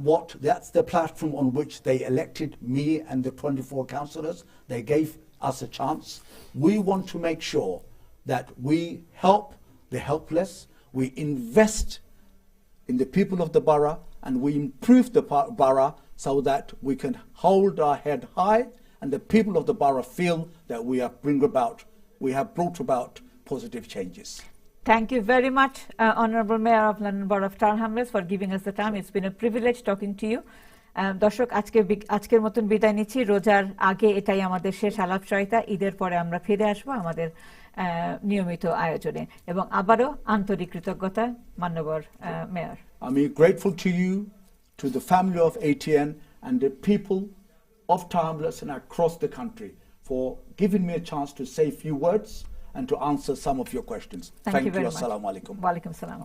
the platform on which they elected me and the 24 councillors. They gave us a chance. We want to make sure that we help the helpless, we invest in the people of the borough, and we improve the borough so that we can hold our head high and the people of the borough feel that we have brought about positive changes. Thank you very much, Honourable Mayor of London Borough of Tower Hamlets, for giving us the time. It's been a privilege talking to you. দর্শক আজকের মতন বিদায় নিচ্ছি। রোজার আগে এটাই আমাদের শেষ আলাপচারিতা। ঈদের পরে আমরা ফিরে আসবো আমাদের নিয়মিত আয়োজনে, এবং আবারও আন্তরিক কৃতজ্ঞতা মাননীয় mayor. I'm grateful to you, to the family of ATN and the people of Tower Hamlets and across the country for giving me a chance to say a few words and to answer some of your questions. Thank you very much. Assalamu alaikum. Wa alaikum salam.